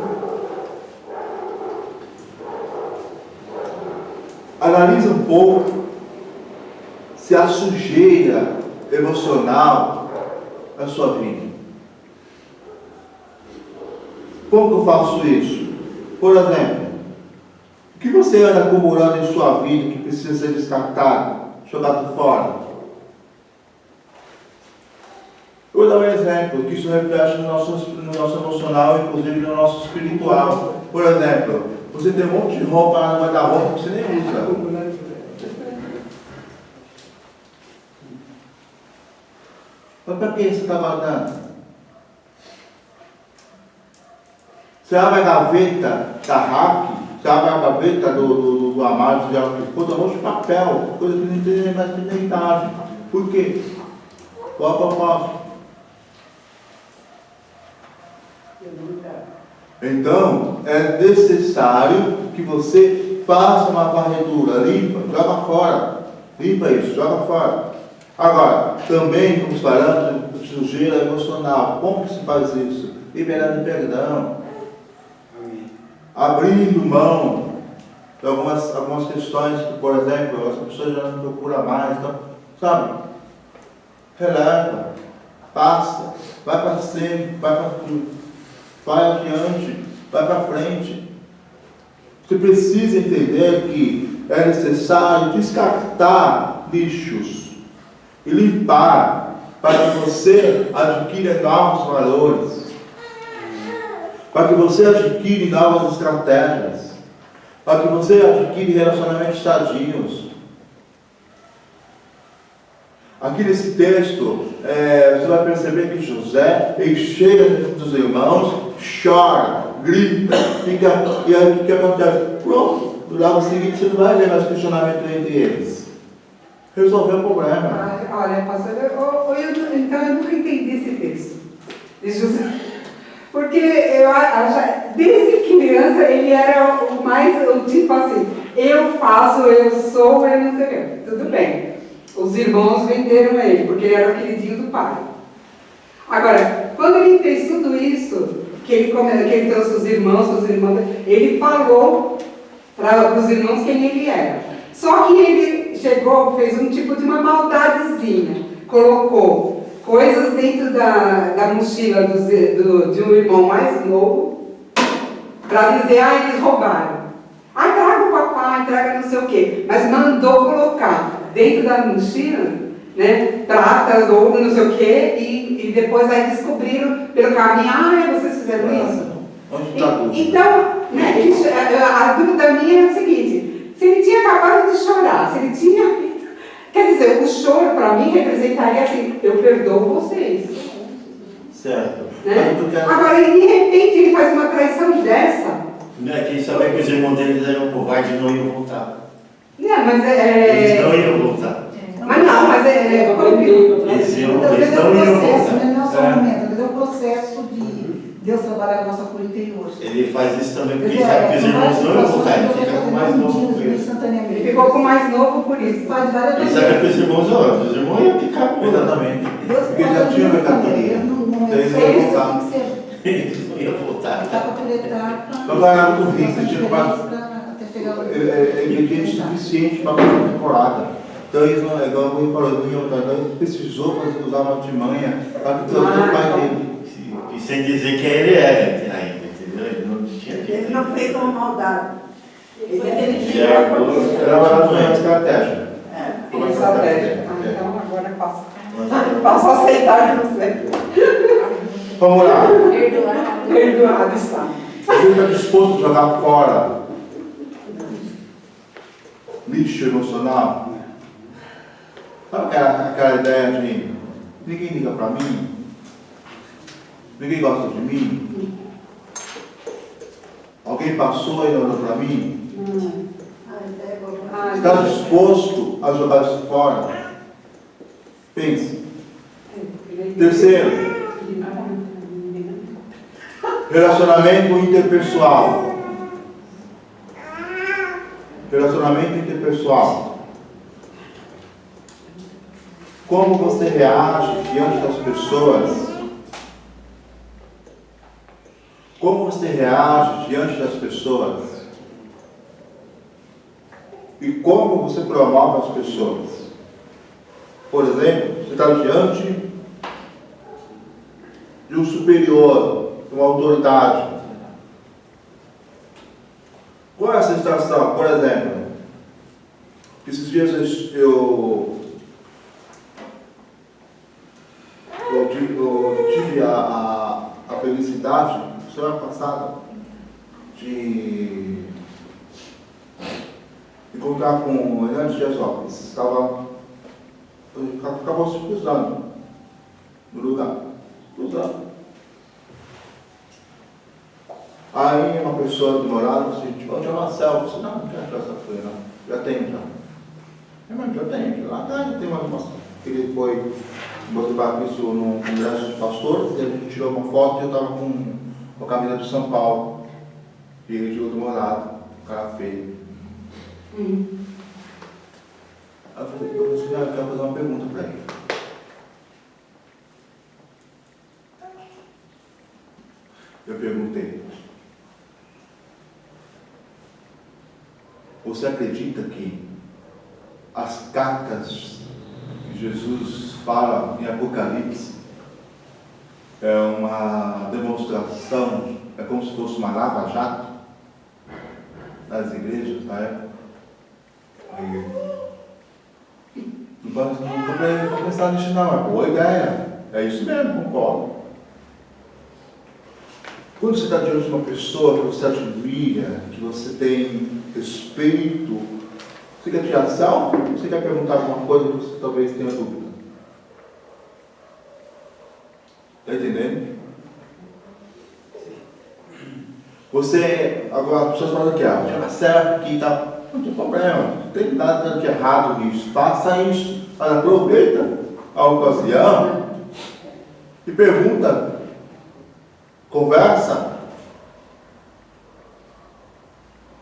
analisa um pouco se há sujeira emocional na sua vida. Como que eu faço isso? Por exemplo, o que você anda acumulando em sua vida que precisa ser descartado, jogado fora? Eu vou dar um exemplo, que isso reflete no nosso emocional, inclusive no nosso espiritual. Por exemplo, você tem um monte de roupa lá no guarda-roupa que você nem usa. Mas para que você está guardando? Você abre a gaveta da RAC, você abre a gaveta do armário, seja o que for, tem um monte de papel, coisa que não tem mais finalidade. Por quê? Qual é o propósito? Então, é necessário que você faça uma varredura, limpa, joga fora. Limpa isso, joga fora. Agora, também estamos falando de sujeira emocional. Como que se faz isso? Liberando perdão. Abrindo mão de algumas questões que, por exemplo, as pessoas já não procuram mais. Então, sabe? Releva, passa, vai para cima, vai para tudo, vai adiante, vai para frente. Você precisa entender que é necessário descartar lixos e limpar para que você adquira novos valores. Para que você adquire novas estratégias, para que você adquire relacionamentos sadios. Aqui nesse texto, você vai perceber que José, ele chega dos irmãos, chora, grita, e aí o que acontece? Pronto, no lado seguinte você não vai ver mais questionamento entre eles. Resolveu o problema.
Olha, pastor, então eu nunca entendi esse texto de José. Porque desde criança ele era o mais, tipo assim, eu faço, eu sou, eu não sei o quê. Tudo bem. Os irmãos venderam ele, porque ele era o queridinho do pai. Agora, quando ele fez tudo isso, que ele trouxe os irmãos, ele falou para os irmãos quem ele era. Só que ele chegou, fez um tipo de uma maldadezinha, colocou coisas dentro da mochila de um irmão mais novo para dizer, eles roubaram. Traga o papai, traga não sei o quê. Mas mandou colocar dentro da mochila, né, prata, ouro, não sei o quê, e depois aí descobriram pelo caminho, vocês fizeram isso?
Onde está tudo?
Então, né, a dúvida minha é o seguinte, se ele tinha acabado de chorar, se ele tinha... Quer dizer, o choro para mim representaria assim, eu perdoo vocês.
Certo.
Né? Agora, de repente, ele faz uma traição dessa.
Quem sabia que os irmãos deles eram covardes e não iam voltar.
Não, mas
Eles não iam voltar.
Mas não, mas
Eles não iam voltar.
Não é só um momento, mas é o processo de Deus trabalhar a nossa cor interior.
Ele faz isso também porque sabe que os irmãos não iam voltar, ele fica com mais novo por isso.
Ele ficou com mais novo por isso.
Faz várias
Ele
vezes.
sabe que os irmãos iam ficar com ele.
Exatamente.
Deus
Porque ele já tinha mercadoria.
não
Eles
é
iam
isso
voltar.
que tem que ser.
Eles não iam voltar.
Dá para aproveitar para.
Não era muito rico, ele tinha
até pegar o.
ingrediente suficiente para fazer uma temporada. Então, eles não, igual o falou, ele precisou usar uma artimanha para que o pai dele.
E sem dizer quem ele era ainda, entendeu? Ele não tinha que.
Ele não fez uma maldade. Ele é inteligente.
Era uma estratégia.
Uma estratégia. Então, agora passo a aceitar que você.
Vamos lá.
Perdoado está.
Você está disposto a jogar fora lixo emocional? Sabe aquela ideia de ninguém liga para mim? Ninguém gosta de mim? Alguém passou e não olhou para mim? Está disposto a jogar isso fora? Pense. Terceiro, relacionamento interpessoal. Relacionamento interpessoal. Como você reage diante das pessoas? Como você reage diante das pessoas? E como você promove as pessoas? Por exemplo, você está diante de um superior, de uma autoridade. Qual é essa situação? Por exemplo, esses dias eu tive a felicidade, semana passada, de encontrar com o Hernandes Dias-Lopes. Acabou se cruzando no lugar. Cruzando. Aí uma pessoa do meu lado disse, vou tirar uma selfie. Eu disse, não quero tirar essa folha, não. Já tenho, já. Já tenho. Lá atrás já tem uma demonstração. Ele foi botar isso num congresso de pastores, e a gente tirou uma foto e eu estava com a camisa de São Paulo. E ele tirou do meu lado, um cara feio. Aí eu quero fazer uma pergunta para ele. Eu perguntei, você acredita que as cartas que Jesus fala em Apocalipse é uma demonstração, é como se fosse uma lava-jato das igrejas da época? Aí, não estou pensando nisso não, é boa ideia, é isso mesmo, concordo. Quando você está diante de uma pessoa que você admira, que você tem respeito, você quer tirar selfie? Você quer perguntar alguma coisa que você talvez tenha dúvida? Está entendendo? Você, agora as pessoas falam aqui, tira selfie aqui e tal. Não tem problema, não tem nada de errado nisso. Faça isso, mas aproveita a ocasião e pergunta. Conversa.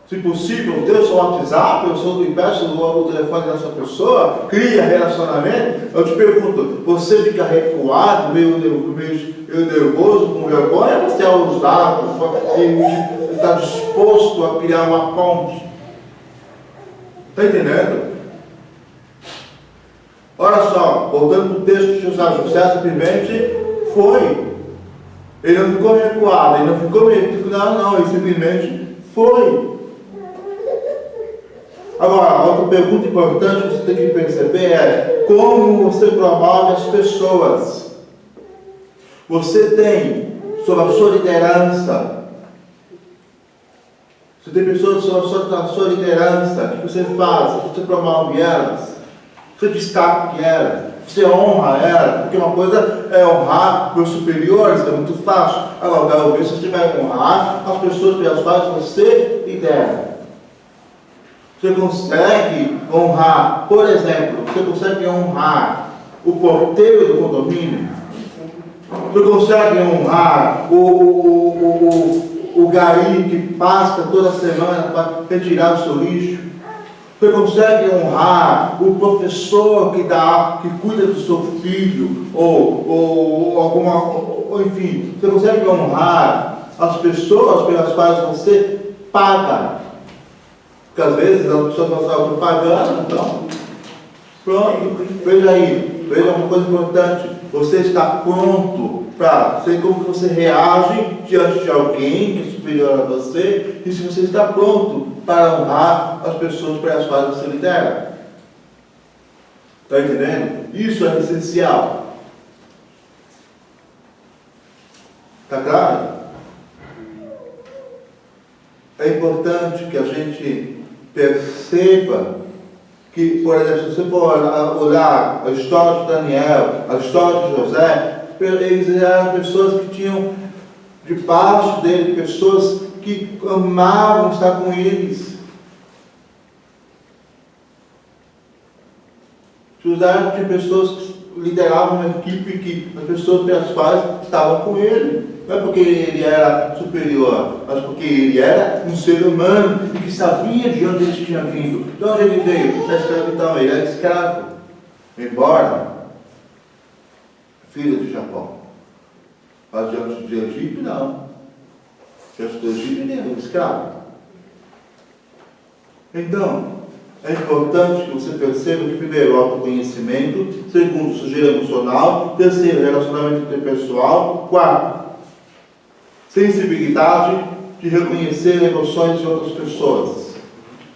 Se possível, dê o seu WhatsApp, eu peço o telefone dessa pessoa, cria relacionamento. Eu te pergunto, você fica recuado, meio nervoso, com vergonha, ou você é ousado e está disposto a criar uma ponte? Está entendendo? Olha só, voltando para o texto de José, José simplesmente foi. Ele não ficou recuado, ele não ficou meio, não, ele simplesmente foi. Agora, outra pergunta importante que você tem que perceber é como você promove as pessoas. Você tem, sob a sua liderança, você tem pessoas sob a sua liderança, o que você faz? Você promove elas, você destaca elas, você honra elas, porque uma coisa é honrar meus superiores, é muito fácil. Agora, eu quero ver se você vai honrar as pessoas pelas quais você lidera. Você consegue honrar, por exemplo, você consegue honrar o porteiro do condomínio? Você consegue honrar o gari que passa toda semana para retirar o seu lixo? Você consegue honrar o professor que cuida do seu filho? Ou enfim, você consegue honrar as pessoas pelas quais você paga? Porque às vezes as pessoas não estão pagando, então, pronto, veja aí, veja uma coisa importante, você está pronto para sei como que você reage diante de alguém que é superior a você, e se você está pronto para honrar as pessoas pelas quais você lidera. Está entendendo? Isso é essencial. Está claro? É importante que a gente perceba que, por exemplo, se você for olhar a história de Daniel, a história de José, eles eram pessoas que tinham debaixo dele pessoas que amavam estar com eles. José tinha pessoas que lideravam uma equipe que as pessoas pelas quais estavam com ele. Não é porque ele era superior, mas porque ele era um ser humano e que sabia de onde ele tinha vindo. De onde ele veio? Da escravidão. Ele era escravo. Embora filho de Jacó. Mas diante do Egito, não. Diante do Egito, ele era um escravo. Então, é importante que você perceba que, primeiro, o autoconhecimento, segundo, o sujeito emocional, terceiro, relacionamento interpessoal, quarto, sensibilidade de reconhecer emoções de outras pessoas.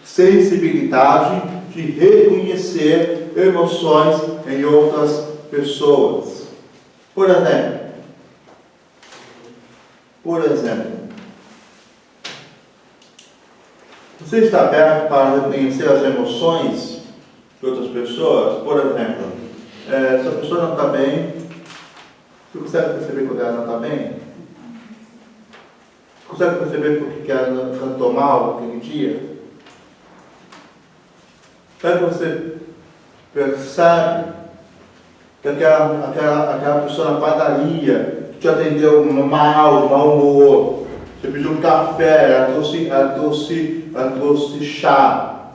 Sensibilidade de reconhecer emoções em outras pessoas. Por exemplo, você está aberto para reconhecer as emoções de outras pessoas? Por exemplo, se a pessoa não está bem, você consegue perceber quando ela não está bem? Consegue perceber por que ela cantou mal aquele dia? Será que você percebe que aquela pessoa na padaria que te atendeu mal, de mau humor, você pediu um café, ela trouxe chá,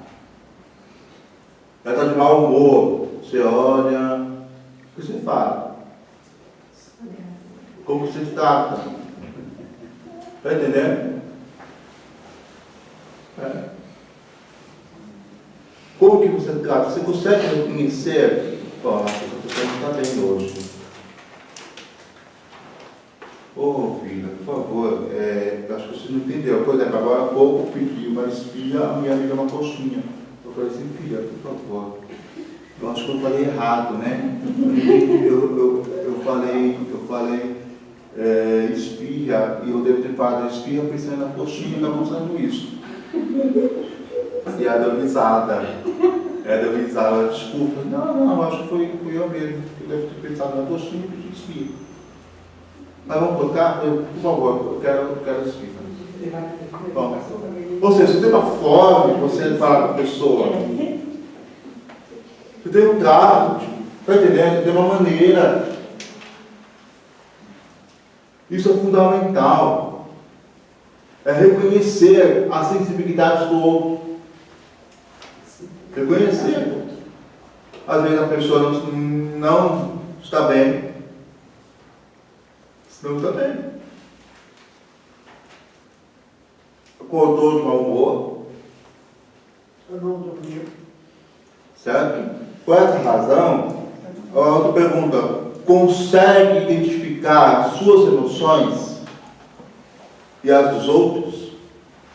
ela está de mau humor, você olha, o que você fala? Como você trata? Está entendendo? Como que você trata? Você consegue reconhecer? Ó, essa pessoa não está bem hoje. Ô filha, por favor, acho que você não entendeu. Por exemplo, agora há pouco pediu uma esfirra, a minha amiga uma coxinha. Eu falei assim, filha, por favor. Eu acho que eu falei errado, né? Eu falei esfirra, e eu devo ter falado esfirra pensando na coxinha, está mostrando isso. E ela deu risada. Desculpa. Não, acho que foi eu mesmo. Eu devo ter pensado na coxinha e pedi esfirra. Mas vamos trocar? Por favor, eu quero esfirra. Bom, ou seja, você tem uma forma de você falar com a pessoa. Você tem um trato, está entendendo? Você tem uma maneira. Isso é fundamental. É reconhecer a sensibilidade do outro. Reconhecer. Às vezes a pessoa não está bem. Não está bem. Acordou de mau humor.
Eu não dormi.
Certo? Por essa razão, a outra pergunta, consegue identificar identificar as suas emoções e as dos outros?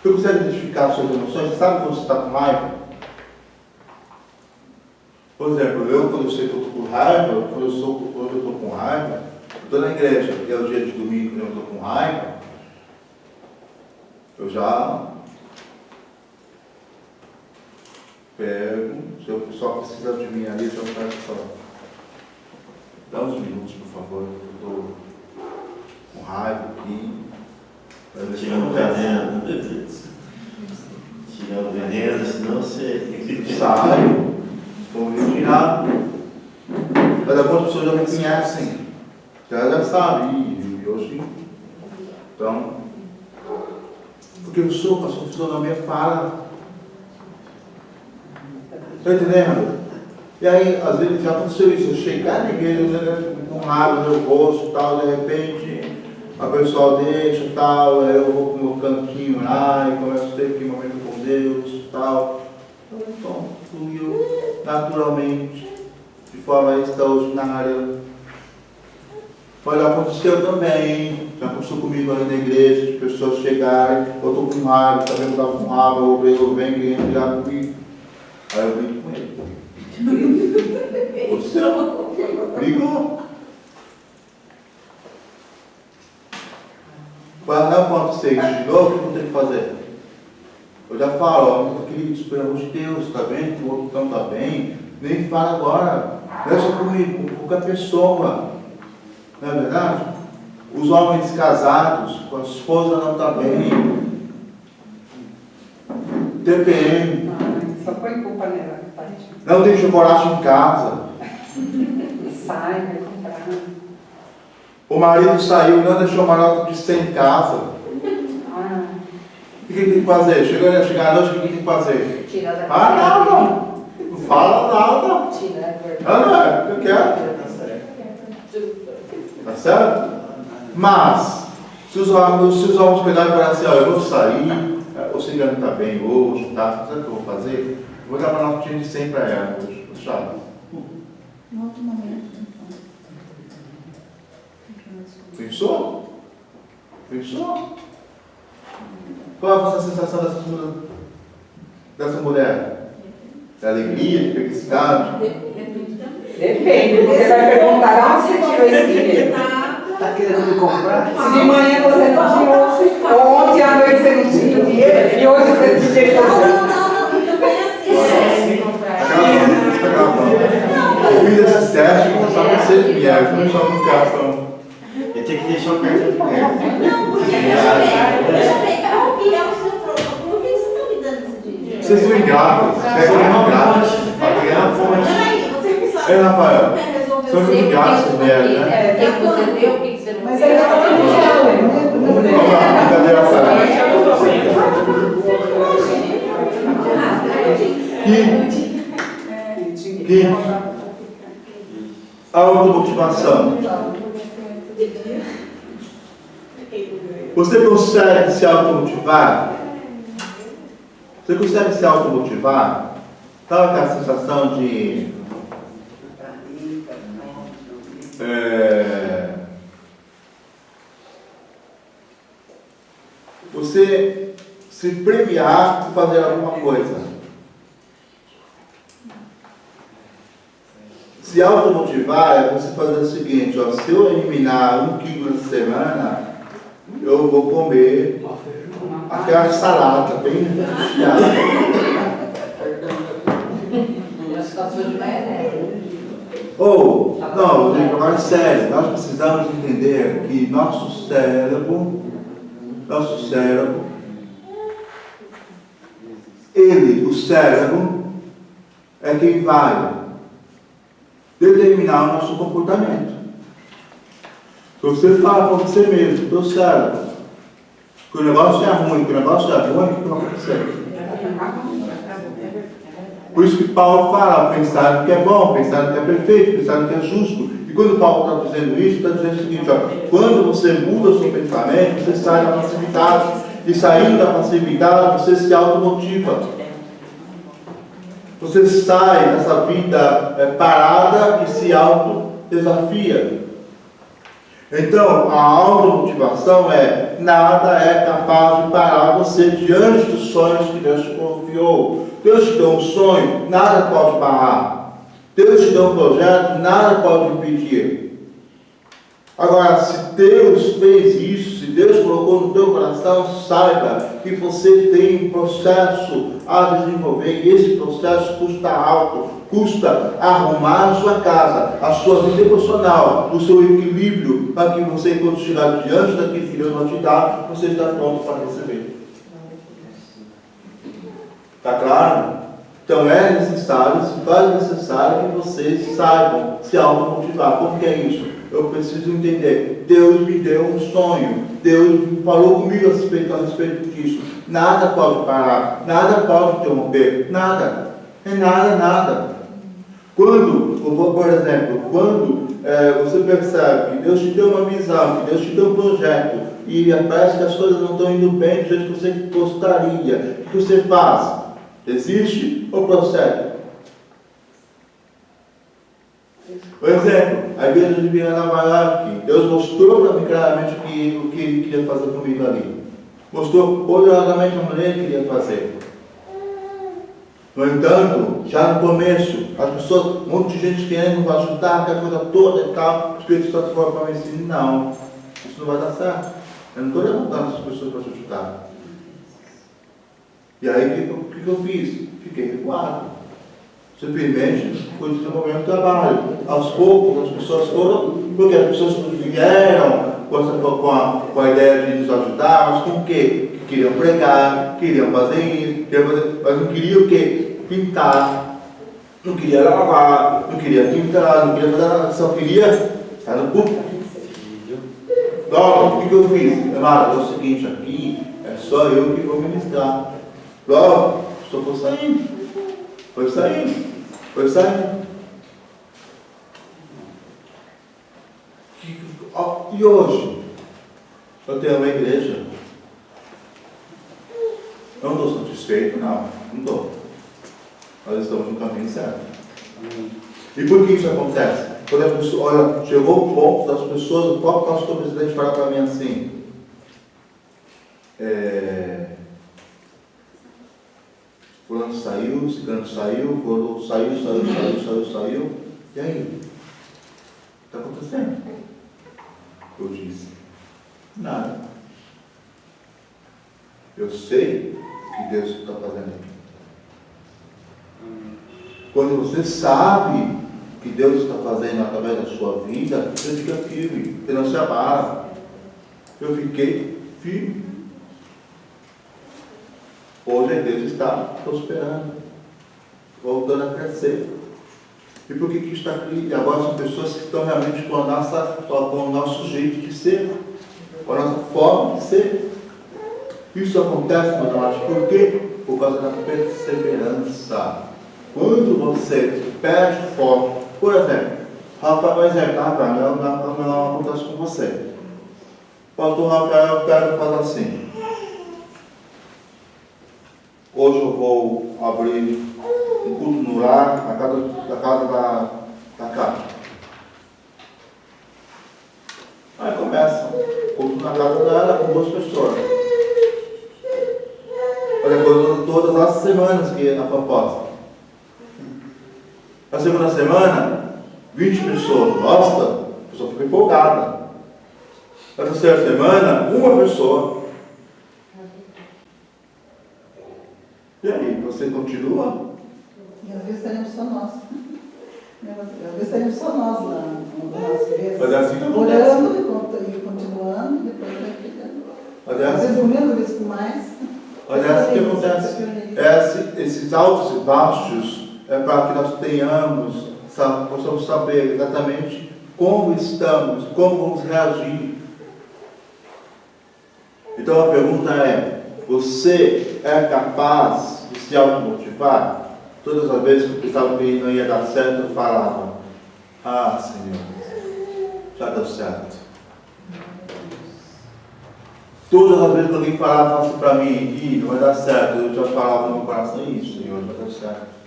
Você consegue identificar as suas emoções? Você sabe quando você está com raiva? Por exemplo, quando eu sei que eu estou com raiva, quando eu estou com raiva, eu estou na igreja, e é o dia de domingo, quando eu estou com raiva, eu já pego, se o pessoal precisa de mim ali, eu já peço só. Dá uns minutos, por favor, eu estou com raiva aqui.
Tirando o veneno. Tirando o veneno, senão você
Sai, vou retirar. Mas algumas pessoas já me conhecem, já sabem, e hoje. Então, porque eu sou, a sua fisionomia fala. Está entendendo? E aí, às vezes já aconteceu isso, eu chegar na igreja, com raiva no meu rosto e tal, de repente, a pessoa deixa e tal, eu vou pro meu cantinho lá e começo a ter aquele momento com Deus e tal. Então, fluiu naturalmente, de forma extraordinária. Olha, aconteceu também, já aconteceu comigo ali na igreja, de pessoas chegarem, eu estou com raiva, também eu estava com raiva, eu venho querendo brigar comigo. Aí eu brigo com ele. Aconteceu, brigou. Para não acontecer isso de novo, o que eu tenho que fazer? Eu já falo, ó, meu querido, pelo amor de Deus, está bem? Que o outro não está bem? Nem fala agora. Não é só comigo, com qualquer pessoa. Não é verdade? Os homens casados, com a esposa não está bem. TPM.
Só põe culpa nela.
Não tem chocolate em casa.
Sai, vai comprar.
O marido saiu, não deixou uma nota de 100 em casa. O que tem que fazer? Chega à noite, o que tem que fazer?
Tirar da
Nada. Não fala nada. Não, eu quero. Tá certo? Mas, se os homens pegarem e falarem assim, ó, eu vou sair, você já não está bem hoje, tá? Sabe o que eu vou fazer? Eu vou dar uma notinha de 100 para ela hoje. Sabe?
No outro momento.
Pensou? Pensou? Qual é a sensação dessa mulher? De alegria, de felicidade?
Depende, você vai perguntar onde você tirou esse dinheiro.
Está querendo me comprar?
Se de manhã você não tirou, ou ontem à noite você não tinha dinheiro, e hoje você te deixou.
Eu fiz esse teste só para vocês vierem, não só no cartão.
eu tenho que deixar o cartão de perto.
Não, porque deixa bem, qual que é o seu problema? Por que você está me dando esse dinheiro?
Vocês são ingratos, vocês são ingratos.
Peraí, você não sabe.
É, Rafael,
Resolveu
são
ser,
ingratos,
porque
mulher,
você
né?
quer, o que você deu, o que você não
Mas
quer.
ele está falando
Vamos lá, cadê a Rafael? Quinto, automotivação. Você consegue se automotivar? Você consegue se automotivar? Sabe aquela sensação de você se premiar por fazer alguma coisa? Se automotivar é você fazer o seguinte, ó, se eu eliminar 1 quilo na semana, eu vou comer aquela salada bem recheada. Ou, não, gente, agora sério, nós precisamos entender que nosso cérebro, o cérebro, é quem vai determinar o nosso comportamento. Se você fala para você mesmo, teu cérebro, que o negócio é ruim, o que vai acontecer? Por isso que Paulo fala, pensar no que é bom, pensar no que é perfeito, pensar no que é justo. E quando Paulo está dizendo isso, está dizendo o seguinte, ó, quando você muda o seu pensamento, você sai da passividade. E saindo da passividade, você se automotiva. Você sai dessa vida parada e se autodesafia. Então, a automotivação é: nada é capaz de parar você diante dos sonhos que Deus te confiou. Deus te deu um sonho, nada pode parar. Deus te deu um projeto, nada pode impedir. Agora, se Deus fez isso, se Deus colocou no teu coração, saiba que você tem um processo a desenvolver, e esse processo custa alto, custa arrumar a sua casa, a sua vida emocional, o seu equilíbrio, para que você, quando chegar diante daquilo que Deus vai te dar, você está pronto para receber. Está claro? Então é necessário, se faz necessário que vocês saibam se automotivar. Como que é isso? Eu preciso entender. Deus me deu um sonho. Deus falou comigo a respeito disso. Nada pode parar. Nada pode interromper. Nada. É nada, nada. Quando, por exemplo, quando você percebe que Deus te deu uma visão, que Deus te deu um projeto, e parece que as coisas não estão indo bem do jeito que você gostaria, o que você faz? Desiste ou prossegue? Por exemplo, a igreja de Vila Nova York, Deus mostrou para mim claramente o que Ele queria fazer comigo ali. Mostrou poderosamente a maneira que queria fazer. No entanto, já no começo, as pessoas, um monte de gente querendo ajudar, aquela coisa toda e tal, o Espírito Santo falou para mim assim: não, isso não vai dar certo. Eu não estou levantando essas pessoas para te ajudar. E aí, o que eu fiz? Fiquei recuado. Simplesmente fui desenvolvendo o trabalho. Aos poucos, as pessoas foram, porque as pessoas vieram com a ideia de nos ajudar, mas com o quê? Que queriam pregar, queriam fazer isso, mas não queriam o quê? Pintar, não queria lavar, não queria pintar, não queria fazer nada, só queria estar no público. Logo, o que eu fiz? Amado, é o seguinte, aqui é só eu que vou ministrar. Logo, só foi saindo. Foi saindo. E hoje, eu tenho uma igreja. Eu não estou satisfeito, não estou. Nós estamos no caminho certo. E por que isso acontece? Quando a pessoa, olha, chegou o ponto das pessoas, o próprio pastor presidente fala para mim assim: fulano saiu, ciclano saiu, fulano saiu. E aí? O que está acontecendo? Eu disse: nada. Eu sei o que Deus está fazendo aqui. Quando você sabe o que Deus está fazendo através da sua vida, você fica firme, você não se abala. Eu fiquei firme. Hoje a igreja está prosperando, voltando a crescer. E por que está aqui? E agora são pessoas que estão realmente com o nosso jeito de ser, com a nossa forma de ser. Isso acontece, meus amados, por quê? Por causa da perseverança. Quando você perde foco, por exemplo, Rafael, não acontece com você. Pastor Rafael pega e fala assim: hoje eu vou abrir um culto no lar, na casa da casa. Aí começa o culto na casa dela com 2 pessoas. Olha, todas as semanas que é a proposta. Na segunda semana, 20 pessoas. Nossa, a pessoa fica empolgada. Na terceira semana, 1 pessoa. E aí, você continua?
E às vezes estaremos só nós. Às vezes estaremos só nós lá nas vezes.
Mas é assim que acontece.
Orando e continuando, e depois vai ficando. Às vezes com menos, às vezes com mais.
Olha, é assim que acontece. Esses altos e baixos é para que nós tenhamos, possamos saber exatamente como estamos, como vamos reagir. Então a pergunta é: você é capaz de se automotivar? Todas as vezes que eu pensava que não ia dar certo, eu falava: ah, Senhor, já deu certo. Todas as vezes que alguém falava assim para mim: não vai dar certo, eu já falava no meu coração: isso, Senhor, já deu certo.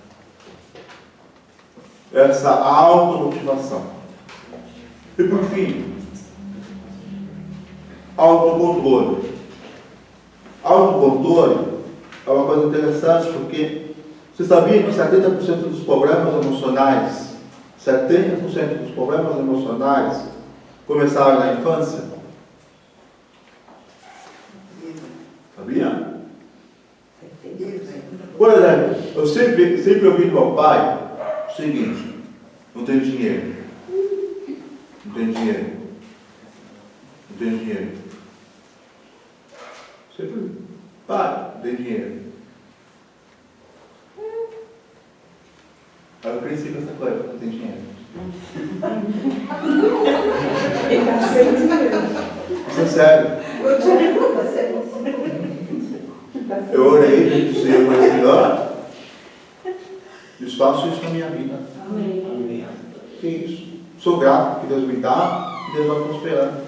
Essa automotivação. E por fim, autocontrole. Autocontrole é uma coisa interessante porque você sabia que 70% dos problemas emocionais, 70% dos problemas emocionais começaram na infância? Sabia? Por exemplo, eu sempre ouvi do meu pai o seguinte: não tenho dinheiro. Não tenho dinheiro. Não tenho dinheiro. Sempre, pai, não tenho dinheiro. Aí eu cresci com essa coisa, não tenho dinheiro. Isso é sério. Eu orei, disse, eu falei, Senhor, desfaço isso na minha vida.
Amém.
Que isso? Sou grato que Deus me dá e Deus vai prosperando.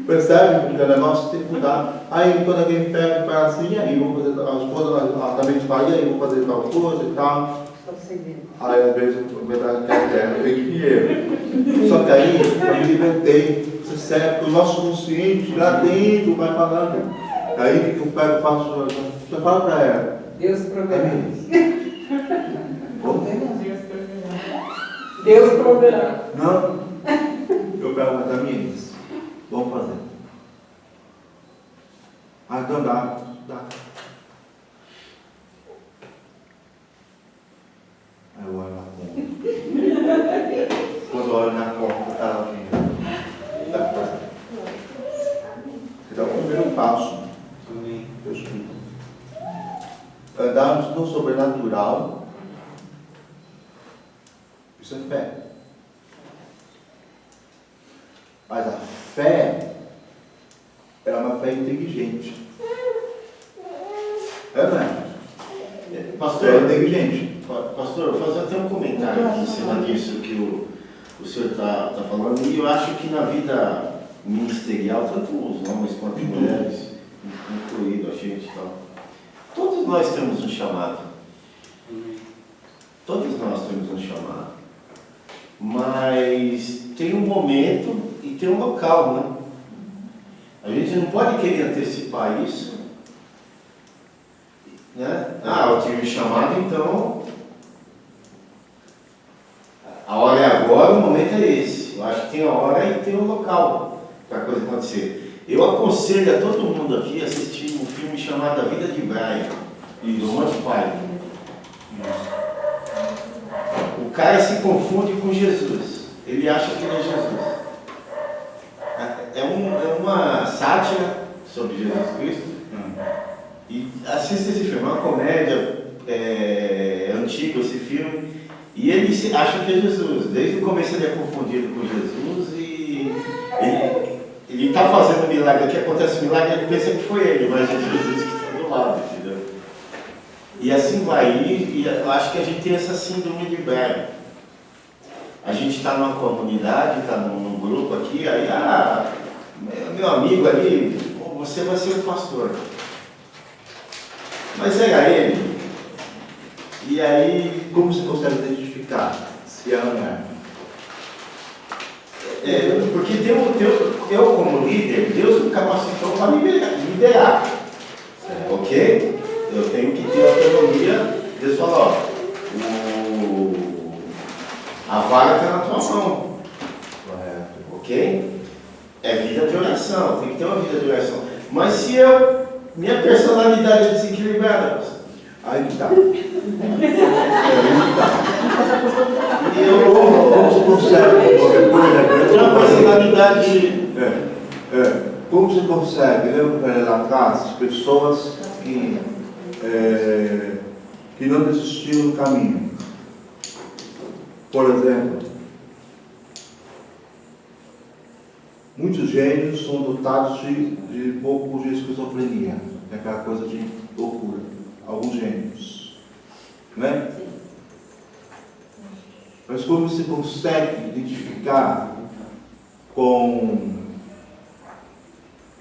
Percebe que o negócio tem que mudar. Aí quando alguém pega e fala assim, e aí, vou fazer, a esposa também fala, e aí, vou fazer tal coisa e tal. Aí às vezes eu verdade não tem dinheiro. Só que aí eu me libertei. Você serve o nosso consciente lá dentro vai falando. Aí o que eu pego e faço? Você fala para ela.
Deus proverá.
Como?
Deus proverá.
Não. Eu pego umas amigas. Vamos fazer. Ah, então dá. Aí eu olho na conta. Quando eu olho na conta, tá lá o dinheiro. Dá pra fazer. Você dá o primeiro passo. Deus cuida. Andarmos no sobrenatural. Isso é fé. Mas a fé é uma fé inteligente. É, não é?
Pastor,
É inteligente.
Pastor, vou fazer até um comentário aqui em cima disso que o senhor está falando. E eu acho que na vida ministerial, tanto os homens quanto as mulheres, incluído a gente e tal, todos nós temos um chamado. Todos nós temos um chamado. Mas tem um momento e tem um local, né? A gente não pode querer antecipar isso, né? Ah, eu tive chamado, então a hora é agora, o momento é esse. Eu acho que tem a hora e tem o local para a coisa acontecer. Eu aconselho a todo mundo aqui a assistir um filme chamado A Vida de Brian, do Monty Python. O cara se confunde com Jesus. Ele acha que ele é Jesus. É uma sátira sobre Jesus Cristo. E assista esse filme, é uma comédia antiga esse filme. E ele acha que é Jesus. Desde o começo ele é confundido com Jesus e ele está fazendo um milagre. Aqui acontece um milagre, ele pensa que foi ele, mas é Jesus que está do lado, entendeu? E assim vai. E eu acho que a gente tem essa síndrome de Brian. A gente está numa comunidade, está num grupo aqui, aí, meu amigo ali, você vai ser o pastor. Mas era ele. E aí,
Como você consegue identificar se é ou não é?
Porque eu como líder, Deus me capacitou para liderar. Ok? Eu tenho que ter autonomia. Deus falou, a vara está na tua mão.
Correto.
Ok? É vida de oração, tem que ter uma vida de oração. Mas se minha personalidade é desequilibrada,
Aí que tá.
eu
Como você consegue?
tenho uma personalidade.
Como você consegue, lá atrás, pessoas que não desistiram do caminho? Por exemplo, muitos gênios são dotados de pouco de esquizofrenia, é aquela coisa de loucura. Alguns gênios, né? Mas como você consegue identificar com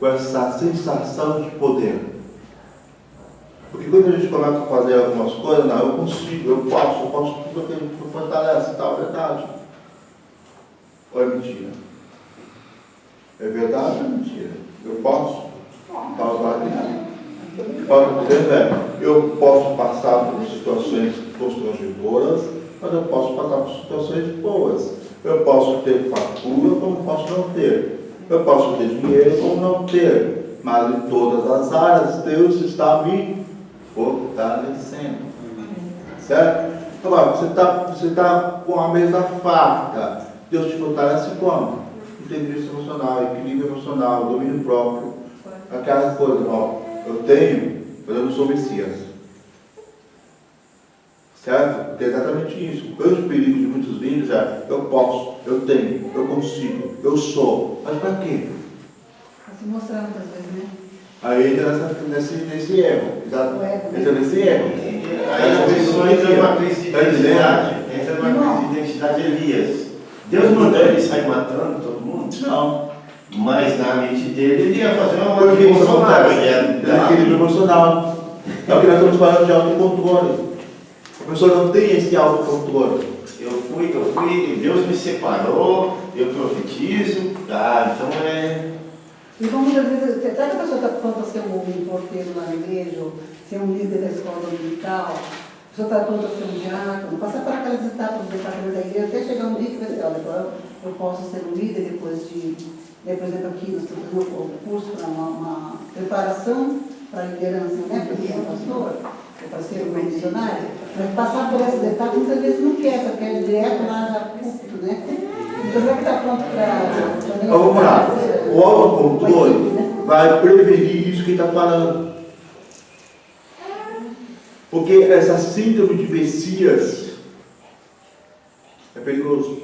essa sensação de poder? Porque quando a gente começa a fazer algumas coisas, não, eu consigo, eu posso tudo aquilo que fortalece e tal, verdade. Ou é mentira? É verdade ou é mentira? Eu posso? Paulo fala que não. Paulo está dizendo eu posso passar por situações constrangedoras, mas eu posso passar por situações boas. Eu posso ter fartura, como posso não ter. Eu posso ter dinheiro, como não ter. Mas em todas as áreas, Deus está me fortalecendo. Certo? Agora, você tá com a mesa farta. Deus te fortalece como? Inteligência emocional, equilíbrio emocional, domínio próprio. Aquela coisa, ó, eu tenho, mas eu não sou Messias. Certo? Porque é exatamente isso. O grande perigo de muitos líderes é: eu posso, eu tenho, eu consigo, eu sou. Mas para quê?
Está se mostrando muitas vezes, né?
Aí entra nesse erro. Exato? Entra nesse erro.
Aí a pessoa entra numa crise de identidade. Entra numa crise de identidade de Elias. Deus mandou ele sair matando todo mundo?
Não.
Mas na mente dele, ele ia fazer uma
Porque isso
revolução.
é equilíbrio emocional. É o que nós estamos falando de autocontrole. A pessoa não tem esse autocontrole.
Eu fui, Deus me separou, eu profetizo, tá, então
E como muitas vezes, será que a pessoa está pronta a ser um porteiro lá na igreja, ou ser um líder da escola dominical, a pessoa está pronta a ser um diácono, passar por aquelas etapas do departamento da igreja, até chegar um dia que vai dizer, olha, agora eu posso ser um líder depois, por exemplo, aqui nós estamos fazendo um curso para uma preparação para a liderança, né, para ser um pastor, ou para ser um missionário, mas passar por essas etapas muitas vezes não quer, só quer direto lá já púlpito, né? Então, será que está pronto para...
Então vamos lá. O autocontrole vai prevenir isso que está falando. Porque essa síndrome de Messias é perigoso.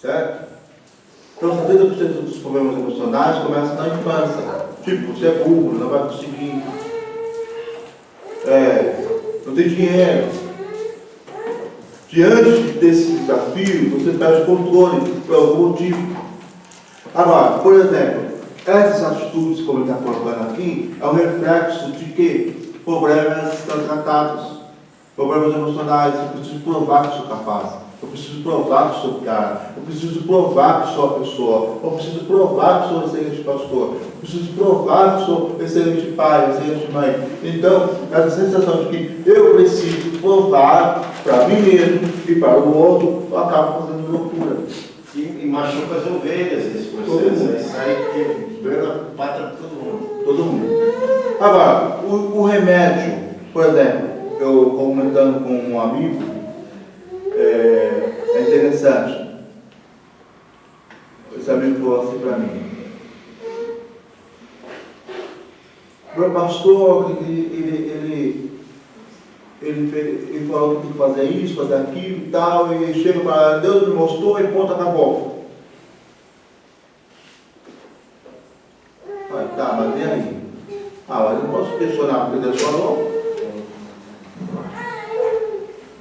Certo? Então, 70% dos problemas emocionais começam na infância. Tipo, você é burro, não vai conseguir. Não tem dinheiro. Diante desse desafio, você perde o controle por algum motivo. Agora, por exemplo, essas atitudes, como ele está colocando aqui, é um reflexo de que problemas estão tratados, problemas emocionais. Eu preciso provar que sou capaz, eu preciso provar que sou cara, eu preciso provar que sou a pessoa, eu preciso provar que sou excelente pastor, eu preciso provar que sou excelente pai, excelente mãe. Então, essa sensação de que eu preciso provar para mim mesmo e para o outro, eu acabo fazendo loucura.
E machuca as ovelhas nesse processo, aí sai quebrando a pata de todo mundo.
Todo mundo. Agora, o remédio, por exemplo, eu comentando com um amigo, é interessante. Esse amigo falou assim para mim: meu pastor, ele falou que tem que fazer isso, fazer aquilo e tal, e chega para Deus me mostrou e ponto, acabou. Tá, mas e aí? Mas eu não posso questionar porque Deus falou.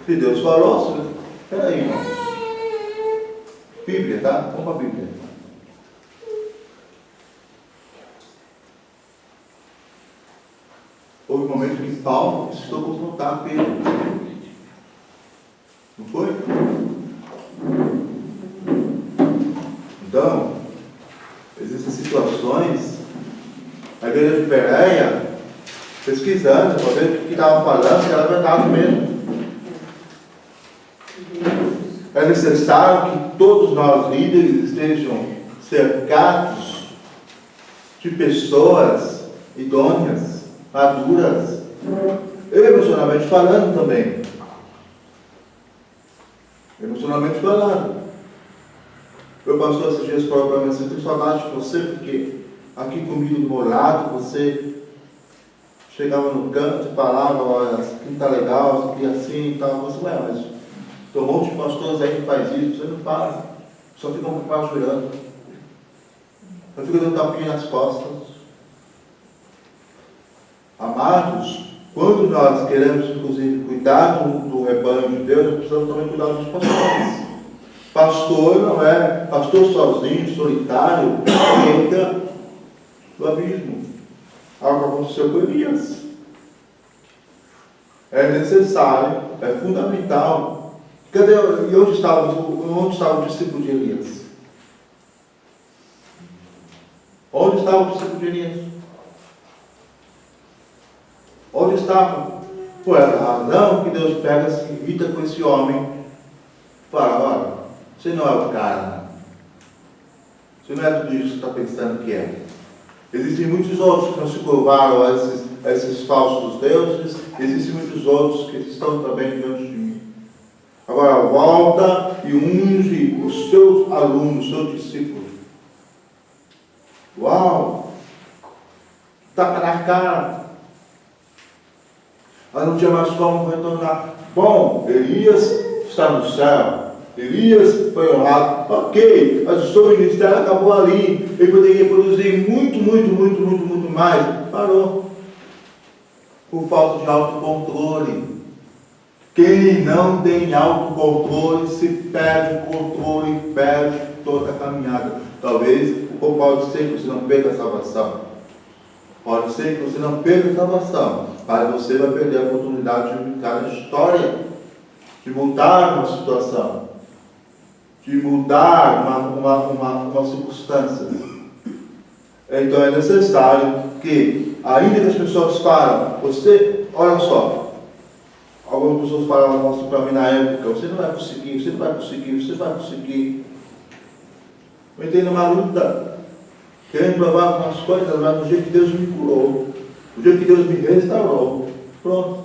Se Deus falou, peraí, irmãos. Bíblia, tá? Vamos para a Bíblia. Houve um momento que Paulo precisou confrontar Pedro. Não foi? Então, existem situações, a igreja de Bereia, pesquisando, para ver o que estava falando, que era verdade mesmo. É necessário que todos nós líderes estejam cercados de pessoas idôneas, maduras, emocionalmente falando também. Emocionalmente falando. Meu pastor esses dias falou para mim assim: eu tenho saudade de você, porque aqui comigo do meu lado, você chegava no canto e falava, olha, isso aqui não está legal, isso aqui é assim e tal. Eu falei, mas tem um monte de pastores aí que faz isso, você não faz, só fica um pouco jurando, só fica dando tapinha nas costas. Amados, quando nós queremos, inclusive, cuidar do rebanho de Deus, nós precisamos também cuidar dos pastores. Pastor não é pastor sozinho, solitário, entra do abismo. Algo aconteceu com Elias. É necessário, é fundamental. E onde estava o discípulo de Elias? Onde estava o discípulo de Elias? Onde estava? Por essa razão que Deus pega, se irrita com esse homem, fala, olha, você não é o cara, você não é tudo isso que está pensando que é. Existem muitos outros que não se curvaram a esses falsos deuses, existem muitos outros que estão também diante de mim. Agora volta e unge os seus alunos, os seus discípulos. Uau! Tapa na cara. Ela não tinha mais como retornar. Bom, Elias está no céu. Elias foi honrado. Ok, mas o seu ministério acabou ali. Ele poderia produzir muito mais. Parou. Por falta de autocontrole. Quem não tem autocontrole, se perde o controle, perde toda a caminhada. Talvez, ou pode ser que você não perca a salvação. Pode ser que você não perca a salvação, mas você vai perder a oportunidade de mudar a história, de mudar uma situação, de mudar uma circunstância. Então é necessário que, ainda que as pessoas falam, olha só, algumas pessoas falavam para mim na época, você não vai conseguir. Eu entrei numa luta, querendo provar algumas coisas, mas do jeito que Deus me curou, do jeito que Deus me restaurou, pronto.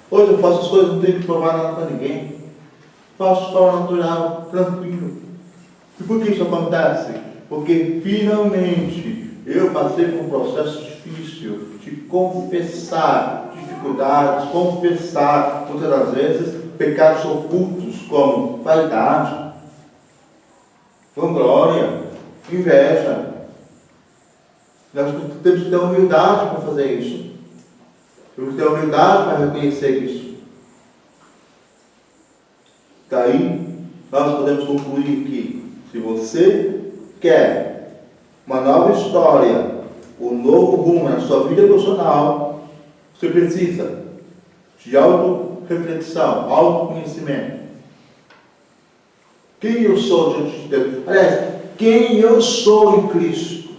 Hoje eu faço as coisas, não tenho que provar nada para ninguém. Faço só natural, tranquilo. E por que isso acontece? Porque finalmente eu passei por um processo difícil de confessar dificuldades, confessar, muitas das vezes, pecados ocultos como vaidade, vanglória, inveja. Nós temos que ter humildade para fazer isso. Temos que ter humildade para reconhecer isso. Daí, nós podemos concluir que, se você quer uma nova história, um novo rumo na sua vida emocional, você precisa de auto-reflexão, autoconhecimento. Quem eu sou diante de Deus? Aliás, quem eu sou em Cristo?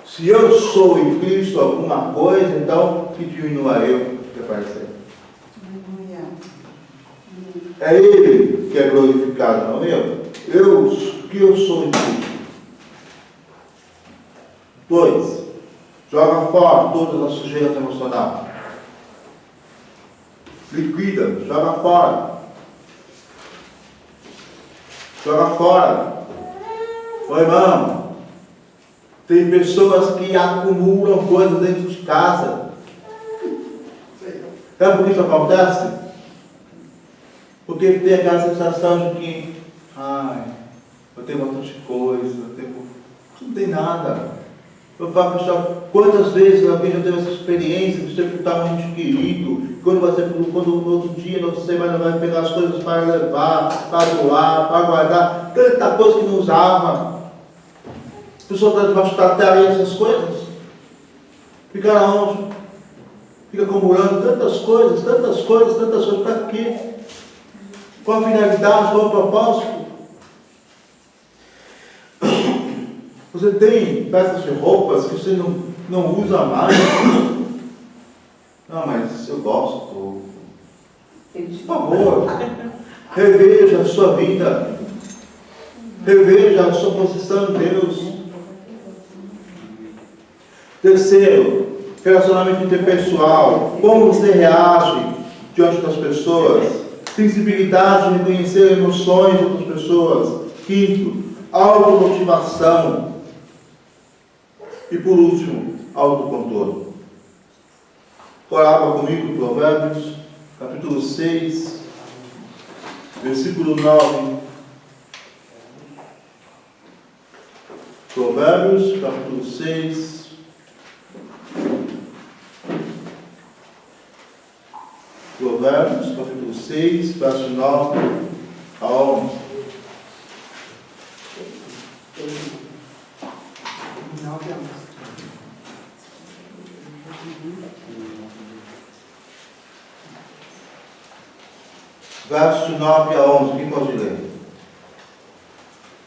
Se eu sou em Cristo alguma coisa, então que diminua eu, que aparecer. É Ele que é glorificado, não eu. O que eu sou em Cristo? 2. Joga fora toda a sujeira emocional. Liquida, joga fora. Joga fora. Ô irmão, tem pessoas que acumulam coisas dentro de casa. Sabe por que isso acontece? Porque tem aquela sensação de que, eu tenho bastante coisa, não tem nada. Eu falo, pessoal, quantas vezes alguém já teve essa experiência de ser totalmente querido, quando no outro dia, na outra semana, vai pegar as coisas para levar, para doar, para guardar, tanta coisa que não usava. A pessoa está debaixo da terra e essas coisas. Fica na onde? Fica acumulando tantas coisas, para quê? Qual a finalidade, qual o propósito? Você tem peças de roupas que você não usa mais. Não, mas eu gosto. Por favor, reveja a sua vida. Reveja a sua posição em Deus. Terceiro, relacionamento interpessoal. Como você reage diante das pessoas. Sensibilidade de reconhecer emoções de outras pessoas. Quinto, automotivação. E por último, autocontrole. Abra comigo Provérbios, capítulo 6, versículo 9. Provérbios, capítulo 6. Provérbios, capítulo 6, verso 9 a 11. Verso 9 a 11, quem pode ler?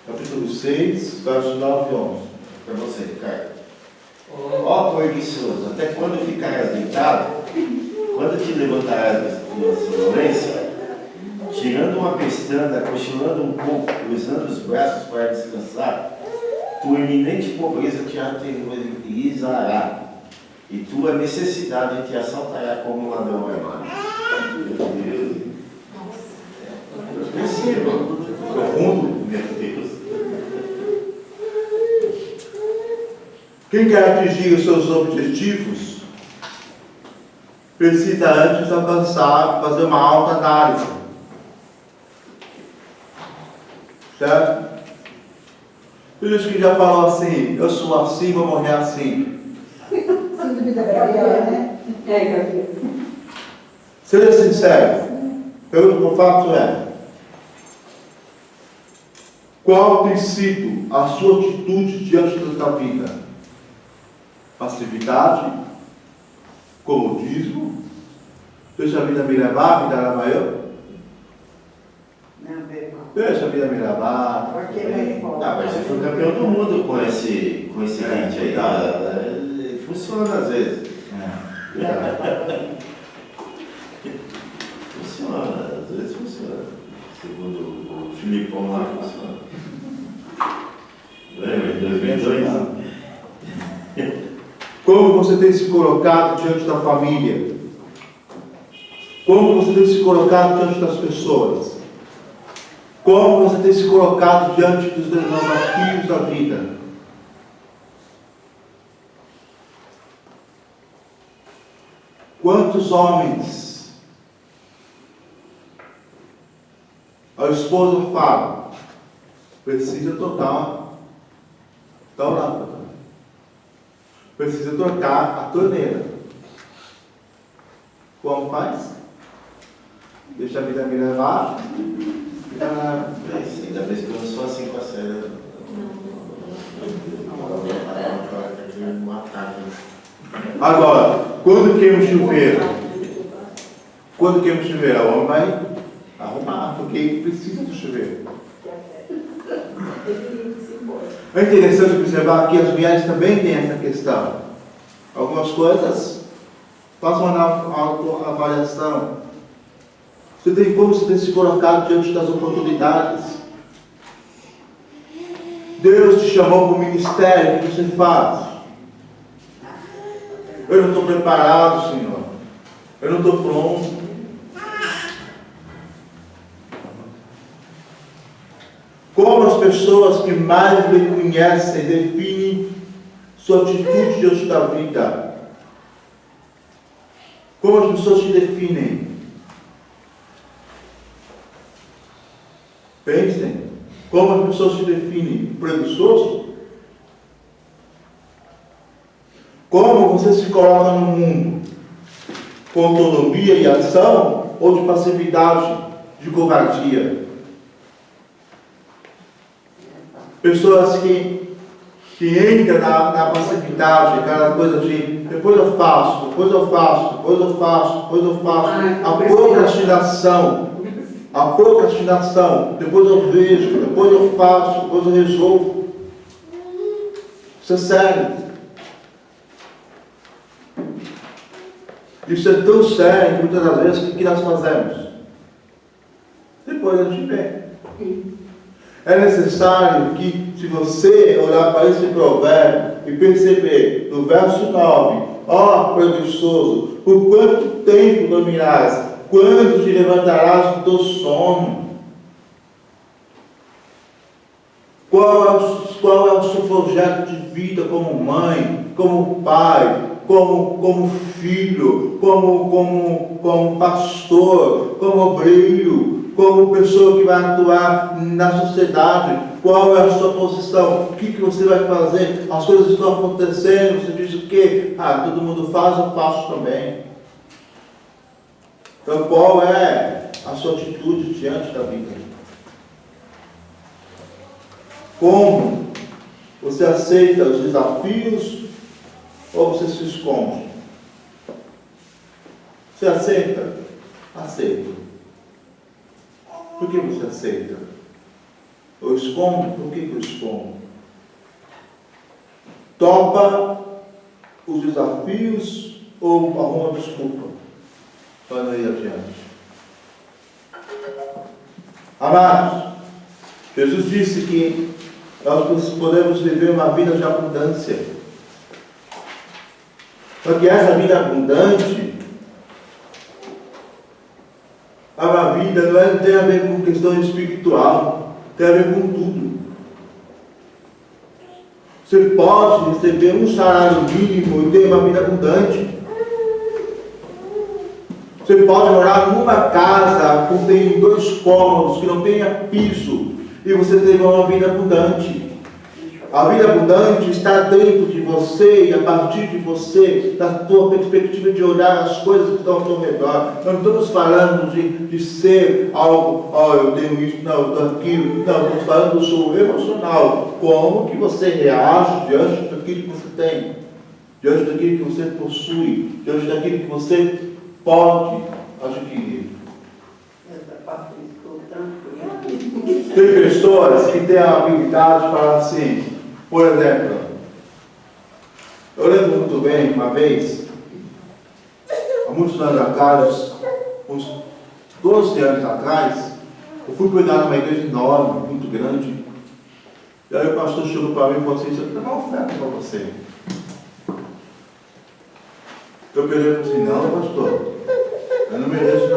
Capítulo 6, versos 9 e 11.
Para você, Ricardo. Ó preguiçoso, até quando ficarás deitado? Quando te levantarás da tua sonolência? Tirando uma pestana, cochilando um pouco, cruzando os braços para descansar, tua iminente pobreza te aterrorizará, e tua necessidade te assaltará como um ladrão armado. Meu Deus. Perceba, profundo, meu Deus.
Quem quer atingir os seus objetivos precisa antes alcançar, fazer uma alta análise. Certo? Por isso que já falou assim, eu sou assim, vou morrer assim.
Síndrome da Gabriela, né?
É, Gabriela.
Seja sincero. Pergunta que eu faço é: qual tem sido a sua atitude diante da vida? Passividade? Comodismo? Deixa a vida me levar, a vida leva eu?
Não, meu irmão.
Deixa a vida me levar.
Porque ele
Ah, mas você foi campeão do mundo com esse hit aí. Funciona às vezes. Funciona, às vezes funciona. Segundo o Filipão lá, funciona. Lembra, em 2002?
Como você tem se colocado diante da família? Como você tem se colocado diante das pessoas? Como você tem se colocado diante dos desafios da vida? Quantos homens a esposa fala, precisa trocar a lâmpada, precisa trocar a torneira. Como faz? Deixa a vida me levar.
Ainda bem que eu não sou assim com a série.
Agora, quando queima o chuveiro? Quando queima o chuveiro, o homem vai arrumar, porque ele precisa do chuveiro. É interessante observar que as mulheres também têm essa questão. Algumas coisas, façam uma autoavaliação. Como você tem se colocado diante das oportunidades? Deus te chamou para o ministério, o que você faz? Eu não estou preparado, Senhor. Eu não estou pronto. Como as pessoas que mais lhe conhecem definem sua atitude diante da vida? Como as pessoas te definem? Pensem. Como as pessoas te definem? Preguiçoso? Como você se coloca no mundo? Com autonomia e ação ou de passividade, de covardia? Pessoas que entram na passividade, aquela coisa de depois eu faço, depois eu faço, depois eu faço, depois eu faço. A procrastinação, depois eu vejo, depois eu faço, depois eu resolvo. Isso é sério. Isso é tão sério que muitas das vezes o que nós fazemos? Depois a gente vê. É necessário que, se você olhar para esse provérbio e perceber, no verso 9, ó preguiçoso, por quanto tempo dormirás? Quando te levantarás do teu sono? Qual é o seu projeto de vida como mãe, como pai, como filho, como pastor, como obreiro, como pessoa que vai atuar na sociedade? Qual é a sua posição? O que você vai fazer? As coisas estão acontecendo, você diz o quê? Todo mundo faz, eu faço também. Então, qual é a sua atitude diante da vida? Como você aceita os desafios ou você se esconde? Você aceita? Aceita. Por que você aceita? Eu escondo? Por que eu escondo? Topa os desafios ou arruma desculpa para não ir adiante? Amados, Jesus disse que nós podemos viver uma vida de abundância. Só que essa vida abundante é uma vida, não tem a ver com questão espiritual, tem a ver com tudo. Você pode receber um salário mínimo e ter uma vida abundante. Você pode morar numa casa que tem 2 cômodos, que não tenha piso, e você ter uma vida abundante. A vida abundante está dentro de você e a partir de você, da tua perspectiva de olhar as coisas que estão ao teu redor. Não estamos falando de ser algo, eu tenho isso, não, eu tenho aquilo. Não, estamos falando do seu emocional. Como que você reage diante daquilo que você tem, diante daquilo que você possui, diante daquilo que você pode adquirir.
Essa parte ficou tranquila.
Tem pessoas que têm a habilidade de falar assim, por exemplo, eu lembro muito bem, uma vez, há muitos anos atrás, uns 12 anos atrás, eu fui cuidar de uma igreja enorme, muito grande, e aí o pastor chegou para mim e falou assim, isso aqui é uma oferta para você. Eu peguei e falei assim, não pastor, eu não mereço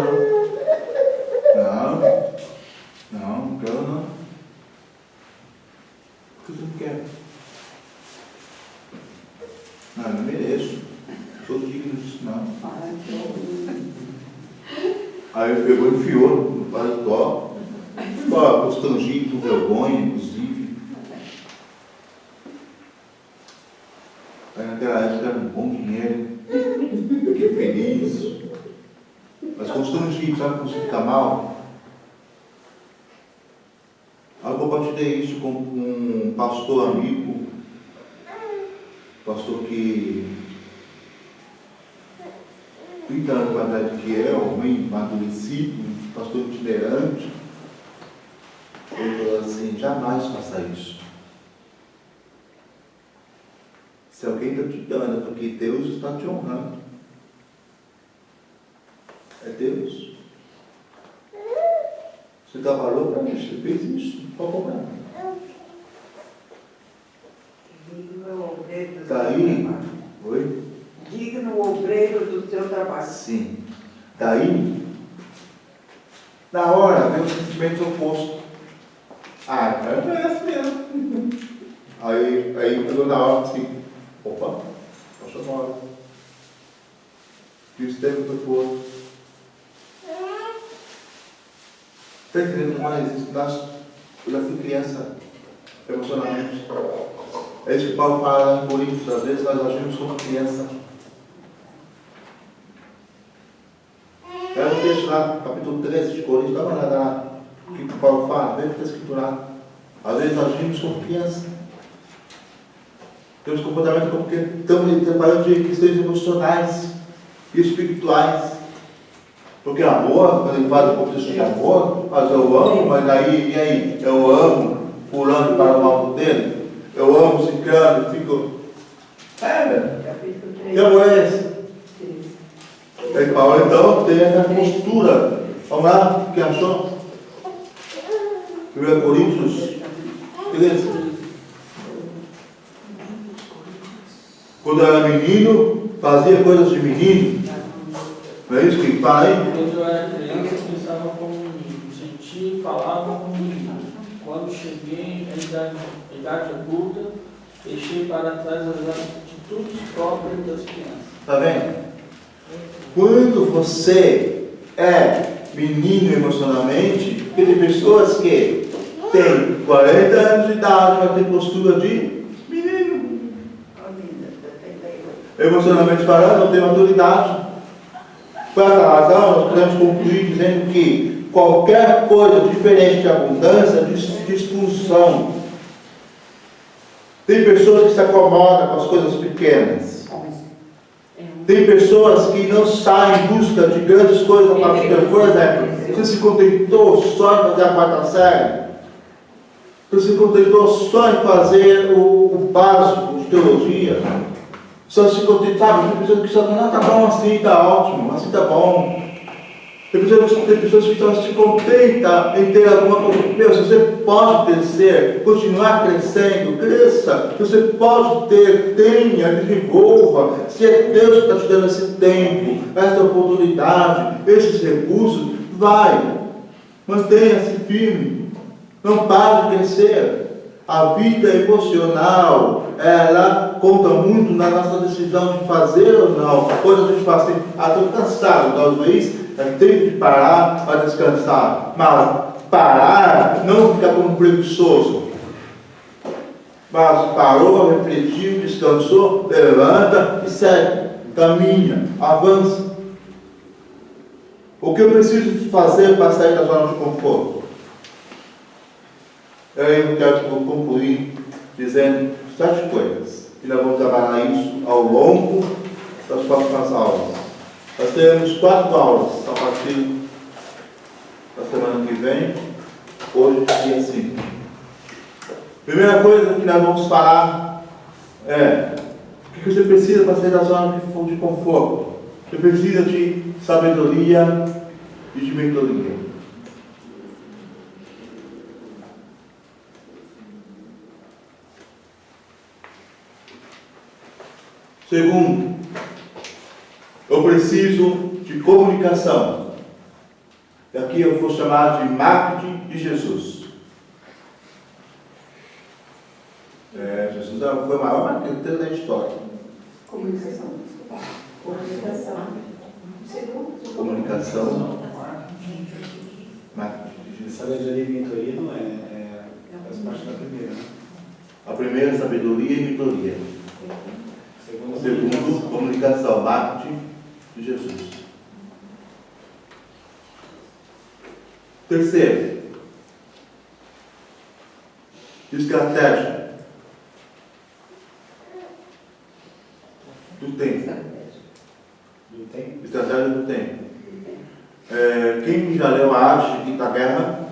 não quero não. Por que você não quer? Não, eu não mereço. Sou digno disso não. Aí ele pegou e enfiou no paletó. Constrangido, com vergonha, inclusive. Aí naquela época era um bom dinheiro. Eu fiquei feliz. Mas constrangido, sabe quando você fica mal? Aí eu compartilhei isso com um pastor amigo, pastor que 30 anos mais velho que eu, bem amadurecido, pastor itinerante. Ele falou assim, jamais faça isso. Se alguém está te dando, é porque Deus está te honrando. É Deus. Você trabalhou para isso, você fez isso, não pode cobrar.
Digno obreiro do
Tá
seu
aí?
trabalho.
Oi?
Digno obreiro do seu trabalho.
Sim. Daí, na hora, vem o sentimento oposto. Cara, não é assim mesmo. Aí pegou na hora assim, opa, passou na hora. E o Estevam foi pro outro. Está entendendo mais isso? Eu já fui criança, emocionalmente. É isso que Paulo fala lá em Coríntios, às vezes nós agimos como criança. Era um texto lá, capítulo 13 de Coríntios, dá uma olhada lá, o que Paulo fala, vê o que está escrito lá. Às vezes nós agimos como criança. Temos comportamento como que estamos trabalhando de questões emocionais e espirituais. Porque amor, quando ele fala do contexto de amor, mas eu amo, mas daí, e aí? Eu amo pulando para o mal dele, eu amo ciclano, fico. Velho. Que amor é esse? Aí Paulo então tem essa postura. Vamos lá, o que achou? 1 Coríntios 13. Quando eu era menino, fazia coisas de menino. Não é isso que fala aí?
Quando eu era criança, pensava como menino, sentia e falava como menino. Quando cheguei à idade adulta, deixei para trás as atitudes próprias das crianças.
Está vendo? Quando você é menino emocionalmente, porque tem pessoas que têm 40 anos de idade, mas tem postura de menino. Emocionalmente falando, não tem maturidade. Por essa razão, nós podemos concluir dizendo que qualquer coisa diferente de abundância é disfunção. Tem pessoas que se acomodam com as coisas pequenas. Tem pessoas que não saem em busca de grandes coisas para a vida. Por exemplo, você se contentou só em fazer a 4ª série. Você contentou só em fazer o básico de teologia. Só se contentar, tem pessoas que só não, tá bom assim, tá ótimo, assim tá bom. Tem pessoas que só se contentam em ter alguma coisa. Meu, se você pode crescer, continuar crescendo, cresça. Se você pode ter, tenha, desenvolva. Se é Deus que está te dando esse tempo, essa oportunidade, esses recursos, vai. Mantenha-se firme. Não pare de crescer. A vida emocional, ela conta muito na nossa decisão de fazer ou não. Quando a gente fala assim, estou cansado, talvez, tenho que parar para descansar. Mas parar, não ficar como preguiçoso. Mas parou, refletiu, descansou, levanta e segue, caminha, avança. O que eu preciso fazer para sair da zona de conforto? Eu quero concluir dizendo 7 coisas. E nós vamos trabalhar isso ao longo das próximas aulas. Nós teremos 4 aulas a partir da semana que vem, hoje dia 5. Primeira coisa que nós vamos falar é o que você precisa para sair da zona de conforto. Você precisa de sabedoria e de mentoria. Segundo, eu preciso de comunicação. Aqui eu vou chamar de marketing de Jesus. Jesus foi o maior marketeiro da história.
Comunicação.
Comunicação. Marketing de Jesus.
Sabedoria e mentoria não faz parte da primeira, né?
A primeira é sabedoria e mentoria. Segundo, comunicação, marketing de Jesus. Terceiro, estratégia. Do tempo. Estratégia do tempo. Quem já leu a Arte de Guerra?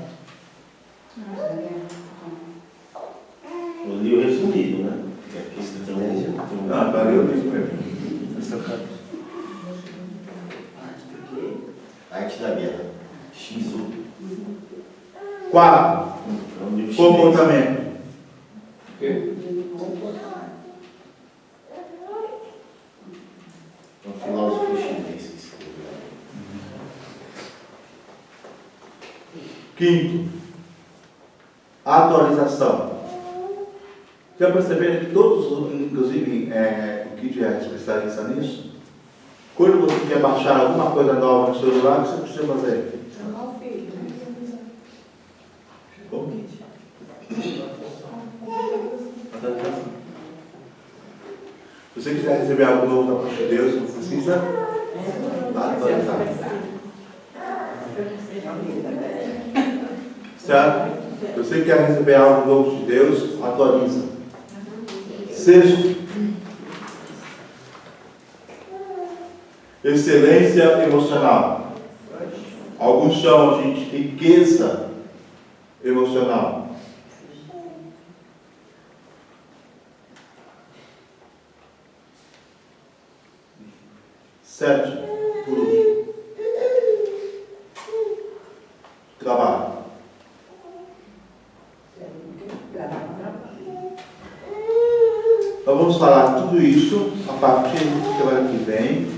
Eu li o resumido, né? Aqui você tem
Não, valeu isso mesmo.
Arte da Guerra. X1.
4. Comportamento.
Um filósofo chinês que escreveu.
5. Atualização. Já perceberam que todos, inclusive o Kid é especialista nisso? Quando você quer baixar alguma coisa nova no celular, o que você precisa fazer? Como? Se você quiser receber algo novo da parte de Deus, você precisa atualizar. Certo? Se você quer receber algo novo de Deus, atualiza. Sexto, excelência emocional. Alguns chamam de riqueza emocional. Sétimo, por último, trabalho. Nós vamos falar tudo isso a partir da semana que vem.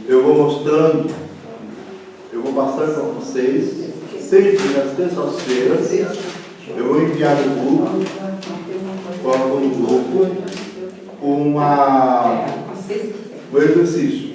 Eu vou mostrando, eu vou passando para vocês, sempre nas terças-feiras, eu vou enviar no grupo, coloco no grupo, um exercício.